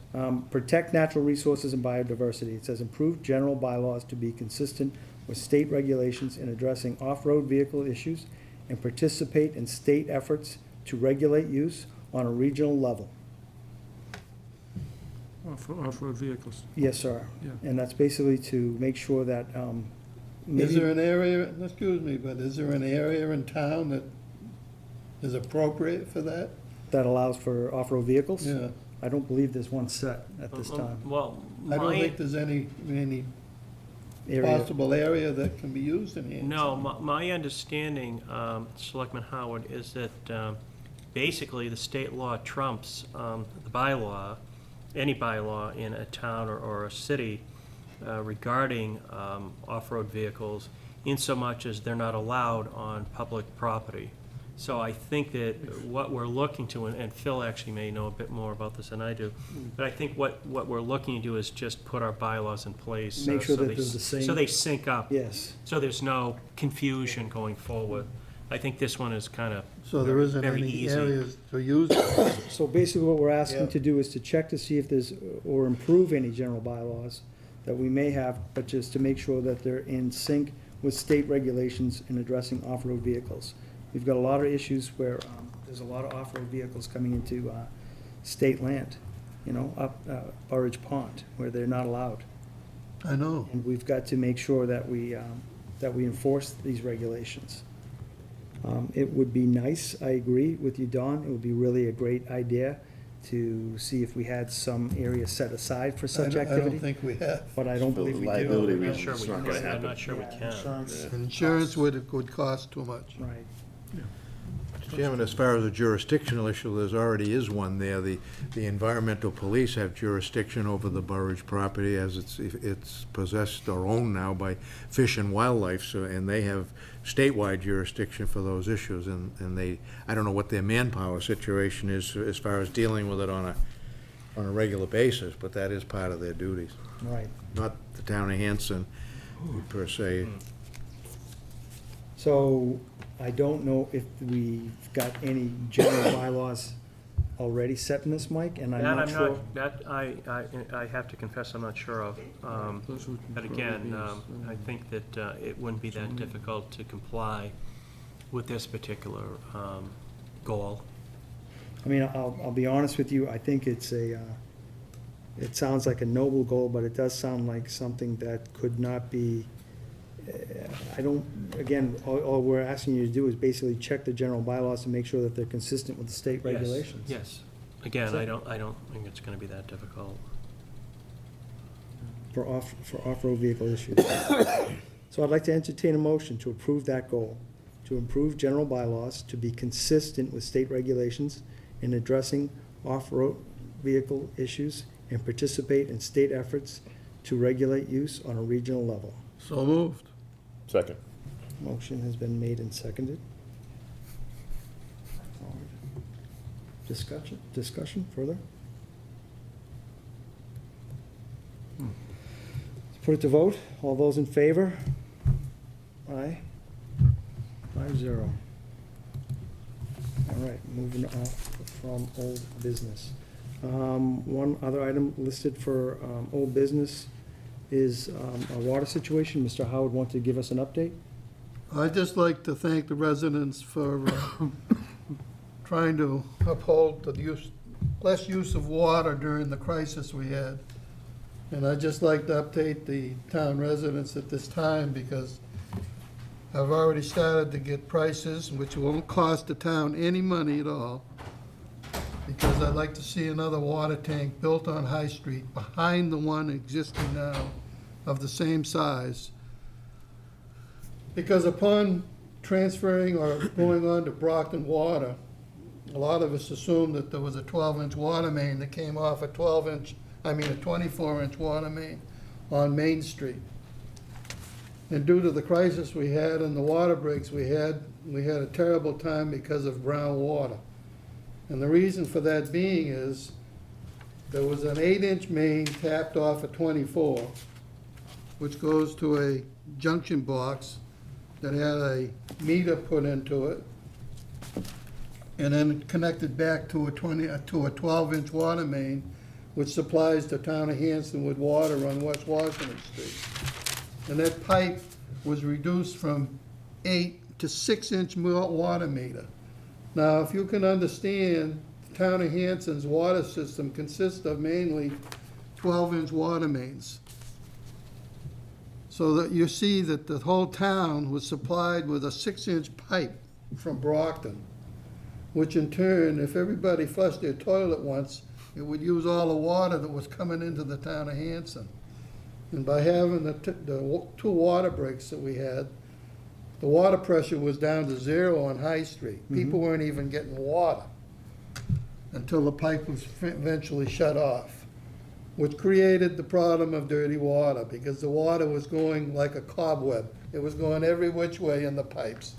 Protect natural resources and biodiversity. It says improve general bylaws to be consistent with state regulations in addressing off-road vehicle issues and participate in state efforts to regulate use on a regional level. off-road vehicles. Yes, sir. Yeah. And that's basically to make sure that, Is maybe, there an area, excuse me, but is there an area in town that is appropriate for that? that allows for off-road vehicles? Yeah, I don't believe there's one set at this time. Well, I don't my, think there's any Area. possible area that can be used in here. no, my understanding, Selectman Howard, is that basically the state law trumps the bylaw, any bylaw in a town or a city regarding off-road vehicles, insomuch as they're not allowed on public property. So I think that what we're looking to, and Phil actually may know a bit more about this than I do, but I think what we're looking to do is just put our bylaws in place. Make sure so that they they're the same. So they sync up. Yes. So there's no confusion going forward. I think this one is kind of So there isn't very any easy. areas to use it. So basically what we're asking Yeah. to do is to check to see if there's, or improve any general bylaws that we may have, but just to make sure that they're in sync with state regulations in addressing off-road vehicles. We've got a lot of issues where there's a lot of off-road vehicles coming into state land, up Burridge Pond, where they're not allowed. I know. And we've got to make sure that we enforce these regulations. It would be nice, I agree with you, Don, it would be really a great idea to see if we had some area set aside for such I activity. don't think we have. But I don't For believe we liability do. I'm not reasons, sure it's we not can. gonna I'm happen. not sure we Yeah, can. Insurance, Insurance would cost too much. right. Chairman, as far as a jurisdictional issue, there's already is one there. The environmental police have jurisdiction over the Burridge property as it's possessed or owned now by Fish and Wildlife, so, and they have statewide jurisdiction for those issues, and they, I don't know what their manpower situation is as far as dealing with it on a regular basis, but that is part of their duties. Right. Not the town of Hanson per se. So I don't know if we've got any general bylaws already set in this, Mike, and I'm That not sure. That I have to confess I'm not sure of. But again, I think that it wouldn't be that difficult to comply with this particular goal. I mean, I'll be honest with you, I think it's a, it sounds like a noble goal, but it does sound like something that could not be, I don't, again, all we're asking you to do is basically check the general bylaws to make sure that they're consistent with the state Yes, regulations. Yes. Again, I don't think it's gonna be that difficult. For off-road vehicle issues. So I'd like to entertain a motion to approve that goal, to improve general bylaws to be consistent with state regulations in addressing off-road vehicle issues and participate in state efforts to regulate use on a regional level. So moved. Second. Motion has been made and seconded. Discussion further? Let's put it to vote. All those in favor? Aye. 5-0. All right, moving off from old business. One other item listed for old business is a water situation. Mr. Howard wanted to give us an update. I'd just like to thank the residents for trying to uphold the less use of water during the crisis we had. And I'd just like to update the town residents at this time because I've already started to get prices, which won't cost the town any money at all, because I'd like to see another water tank built on High Street behind the one existing now of the same size. Because upon transferring or going on to Brockton Water, a lot of us assumed that there was a 12-inch water main that came off a 24-inch water main on Main Street. And due to the crisis we had and the water breaks we had a terrible time because of brown water. And the reason for that being is there was an 8-inch main tapped off a 24, which goes to a junction box that had a meter put into it, and then connected back to a 12-inch water main, which supplies the town of Hanson with water on West Washington Street. And that pipe was reduced from 8 to 6-inch water meter. Now, if you can understand, the town of Hanson's water system consists of mainly 12-inch water mains. So that you see that the whole town was supplied with a 6-inch pipe from Brockton, which in turn, if everybody flushed their toilet once, it would use all the water that was coming into the town of Hanson. And by having the two water breaks that we had, the water pressure was down to 0 on High Street. People weren't even getting water until the pipe was eventually shut off, which created the problem of dirty water because the water was going like a cobweb. It was going every which way in the pipes.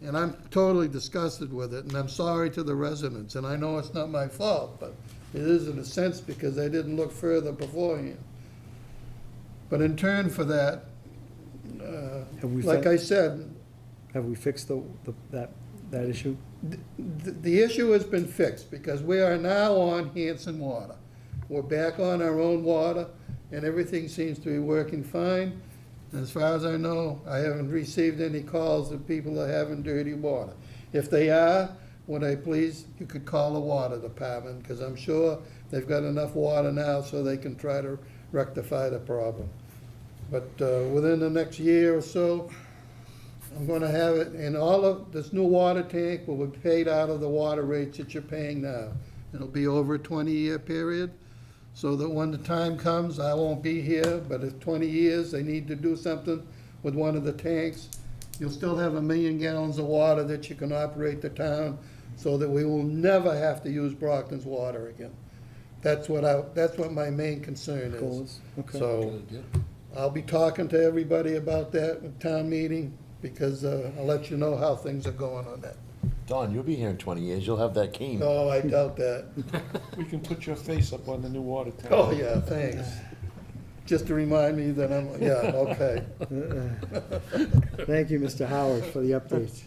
And I'm totally disgusted with it, and I'm sorry to the residents. And I know it's not my fault, but it is in a sense because they didn't look further beforehand. But in turn for that, like I said, Have we fixed that issue? the issue has been fixed because we are now on Hanson Water. We're back on our own water, and everything seems to be working fine. And as far as I know, I haven't received any calls of people that are having dirty water. If they are, would I please, you could call the water department, because I'm sure they've got enough water now so they can try to rectify the problem. But within the next year or so, I'm gonna have it, and all of this new water tank will be paid out of the water rates that you're paying now. It'll be over a 20-year period, so that when the time comes, I won't be here, but if 20 years, they need to do something with one of the tanks, you'll still have 1 million gallons of water that you can operate the town, so that we will never have to use Brockton's water again. That's what my main concern Goal is. is, okay. So, I'll be talking to everybody about that at town meeting, because I'll let you know how things are going on that. Don, you'll be here in 20 years, you'll have that cane. No, I doubt that. We can put your face up on the new water tank. Oh, yeah, thanks. Just to remind me that I'm, yeah, okay. Thank you, Mr. Howard, for the update.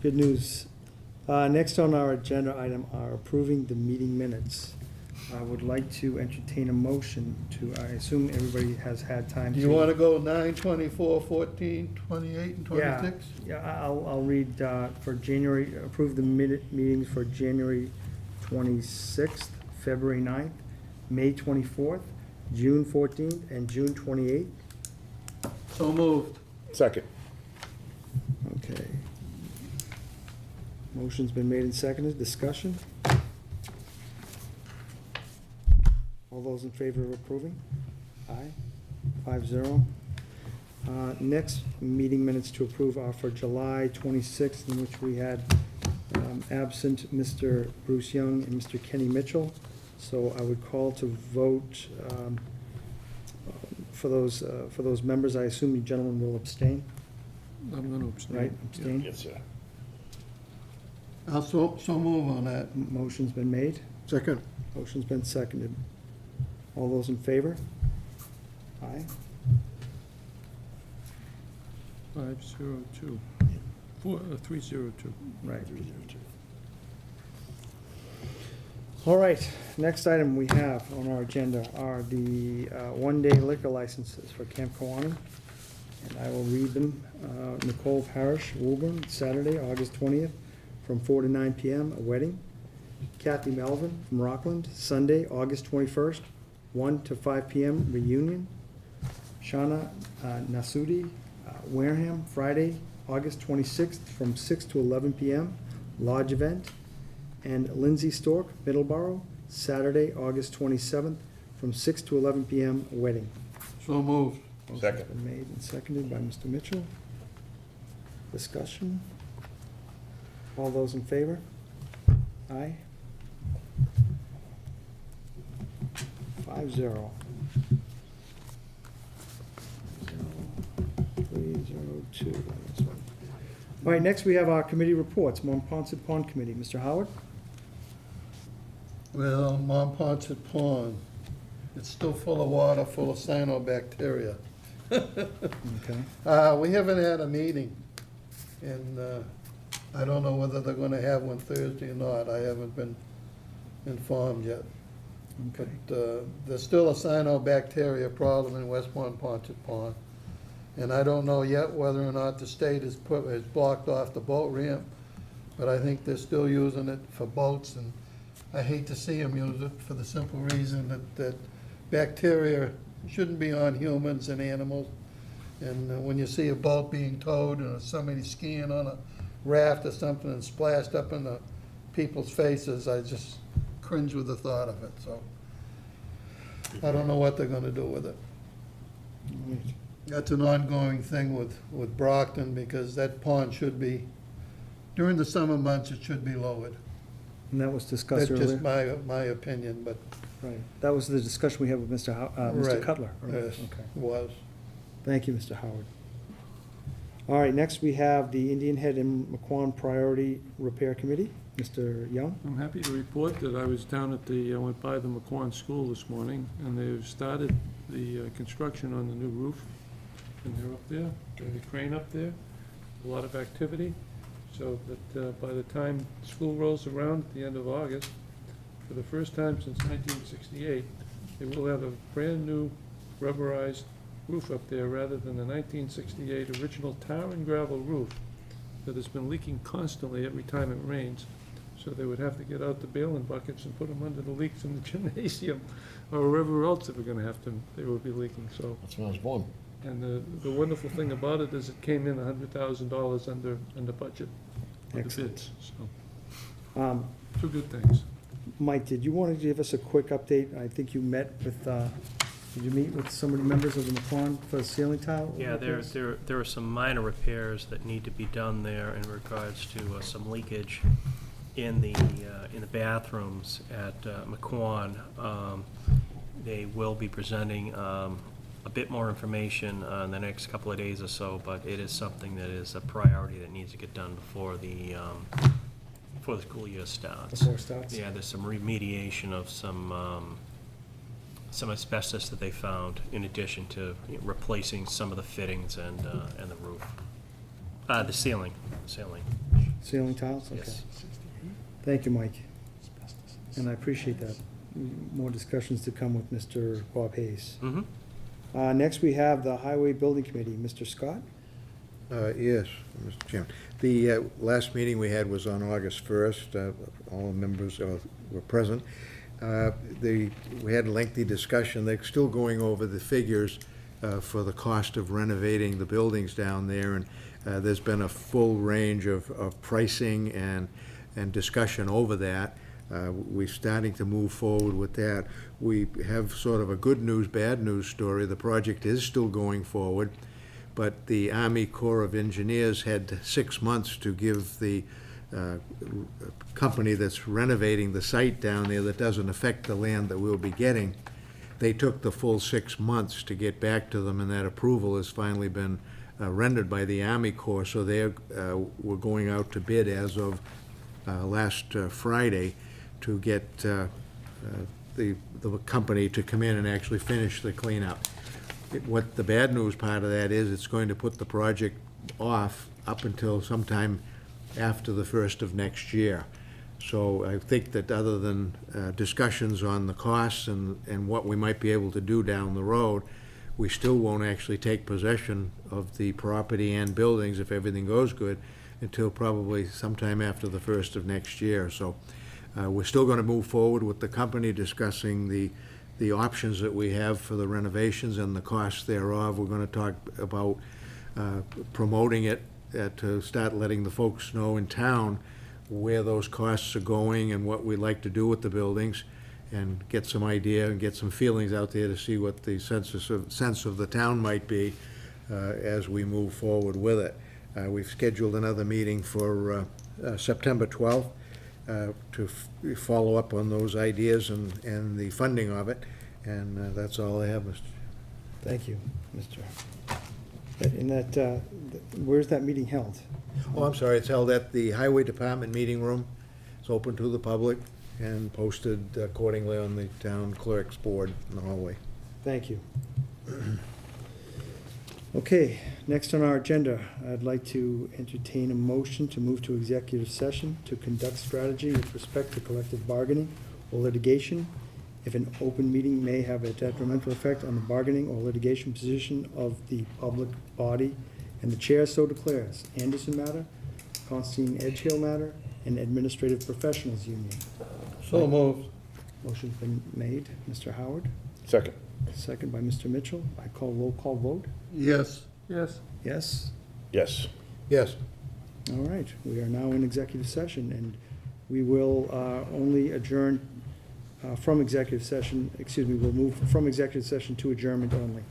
Good news. Next on our agenda item are approving the meeting minutes. I would like to entertain a motion to, I assume everybody has had time to. Do you want to go 9, 24, 14, 28, and 26? Yeah, I'll read for January, approve the meetings for January 26th, February 9th, May 24th, June 14th, and June 28th. So moved. Second. Okay. Motion's been made and seconded. Discussion? All those in favor of approving? Aye. 5-0. Next meeting minutes to approve are for July 26th, in which we had absent Mr. Bruce Young and Mr. Kenny Mitchell. So I would call to vote for those members. I assume you gentlemen will abstain, I'm gonna abstain. right? Abstain? Yes, sir. I'll so move on that. Motion's been made. Second. Motion's been seconded. All those in favor? Aye. 502. 302. Right. All right, next item we have on our agenda are the one-day liquor licenses for Camp Kawani. And I will read them. Nicole Parrish, Woburn, Saturday, August 20th, from 4 to 9 p.m., a wedding. Kathy Melvin from Rockland, Sunday, August 21st, 1 to 5 p.m., reunion. Shauna Nasudi, Wareham, Friday, August 26th, from 6 to 11 p.m., lodge event. And Lindsay Stork, Middleborough, Saturday, August 27th, from 6 to 11 p.m., wedding. So moved. Second. Been made and seconded by Mr. Mitchell. Discussion? All those in favor? Aye. 5-0. 302 on this one. All right, next we have our committee reports. Monpont Pond Committee, Mr. Howard? Well, Monpont Pond, it's still full of water, full of cyanobacteria. Okay. We haven't had a meeting, and I don't know whether they're gonna have one Thursday or not. I haven't been informed yet. Okay. But there's still a cyanobacteria problem in West Monpont Pond. And I don't know yet whether or not the state has blocked off the boat ramp, but I think they're still using it for boats, and I hate to see them use it for the simple reason that bacteria shouldn't be on humans and animals. And when you see a boat being towed and somebody skiing on a raft or something and splashed up in the people's faces, I just cringe with the thought of it, so. I don't know what they're gonna do with it. That's an ongoing thing with Brockton, because that pond should be, during the summer months, it should be lowered. And that was discussed That's earlier? just my opinion, but Right. That was the discussion we had with Mr. Right. Cutler. yes, Okay. it was. Thank you, Mr. Howard. All right, next we have the Indian Head and McQuon Priority Repair Committee. Mr. Young? I'm happy to report that I was down at I went by the McQuon School this morning, and they've started the construction on the new roof. And they're up there, there's a crane up there, a lot of activity, so that by the time school rolls around at the end of August, for the first time since 1968, they will have a brand-new rubberized roof up there, rather than the 1968 original tar and gravel roof that has been leaking constantly every time it rains. So they would have to get out the baling buckets and put them under the leaks in the gymnasium, or wherever else they were gonna have to, they would be leaking, so. That's when I was born. And the wonderful thing about it is it came in $100,000 under budget with the Excellent. bids, so. Two good things. Mike, did you want to give us a quick update? I think you met with, did you meet with some of the members of the McQuon for the ceiling tile? Yeah, repairs? there are some minor repairs that need to be done there in regards to some leakage in the bathrooms at McQuon. They will be presenting a bit more information in the next couple of days or so, but it is something that is a priority that needs to get done before the school year starts. Before it starts? Yeah, there's some remediation of some asbestos that they found, in addition to replacing some of the fittings and the roof. The ceiling. Ceiling tiles? Okay. Yes. Thank you, Mike. And I appreciate that. More discussions to come with Mr. Bob Hayes. Mm-hmm. Next, we have the Highway Building Committee. Mr. Scott? Yes, Mr. Chairman. The last meeting we had was on August 1st. All the members were present. We had a lengthy discussion. They're still going over the figures for the cost of renovating the buildings down there, and there's been a full range of pricing and discussion over that. We're starting to move forward with that. We have sort of a good news, bad news story. The project is still going forward, but the Army Corps of Engineers had 6 months to give the company that's renovating the site down there that doesn't affect the land that we'll be getting. They took the full 6 months to get back to them, and that approval has finally been rendered by the Army Corps, so they were going out to bid as of last Friday to get the company to come in and actually finish the cleanup. What the bad news part of that is, it's going to put the project off up until sometime after the 1st of next year. So I think that other than discussions on the costs and what we might be able to do down the road, we still won't actually take possession of the property and buildings, if everything goes good, until probably sometime after the 1st of next year. So we're still going to move forward with the company, discussing the options that we have for the renovations and the costs thereof. We're going to talk about promoting it to start letting the folks know in town where those costs are going and what we'd like to do with the buildings, and get some idea and get some feelings out there to see what the sense of the town might be as we move forward with it. We've scheduled another meeting for September 12th to follow up on those ideas and the funding of it, and that's all I have, Mr. Thank you, Mr. And that, where's that meeting held? Oh, I'm sorry, it's held at the Highway Department meeting room. It's open to the public and posted accordingly on the town clerk's board in the hallway. Thank you. Okay, next on our agenda, I'd like to entertain a motion to move to executive session to conduct strategy with respect to collective bargaining or litigation, if an open meeting may have a detrimental effect on the bargaining or litigation position of the public body, and the chair so declares. Anderson matter, Constantine Edgehill matter, and Administrative Professionals Union. So moved. Motion's been made. Mr. Howard? Second. Second by Mr. Mitchell. I call roll call vote. Yes. Yes. Yes? Yes. Yes. All right, we are now in executive session, and we will only adjourn from executive session, we'll move from executive session to adjournment only.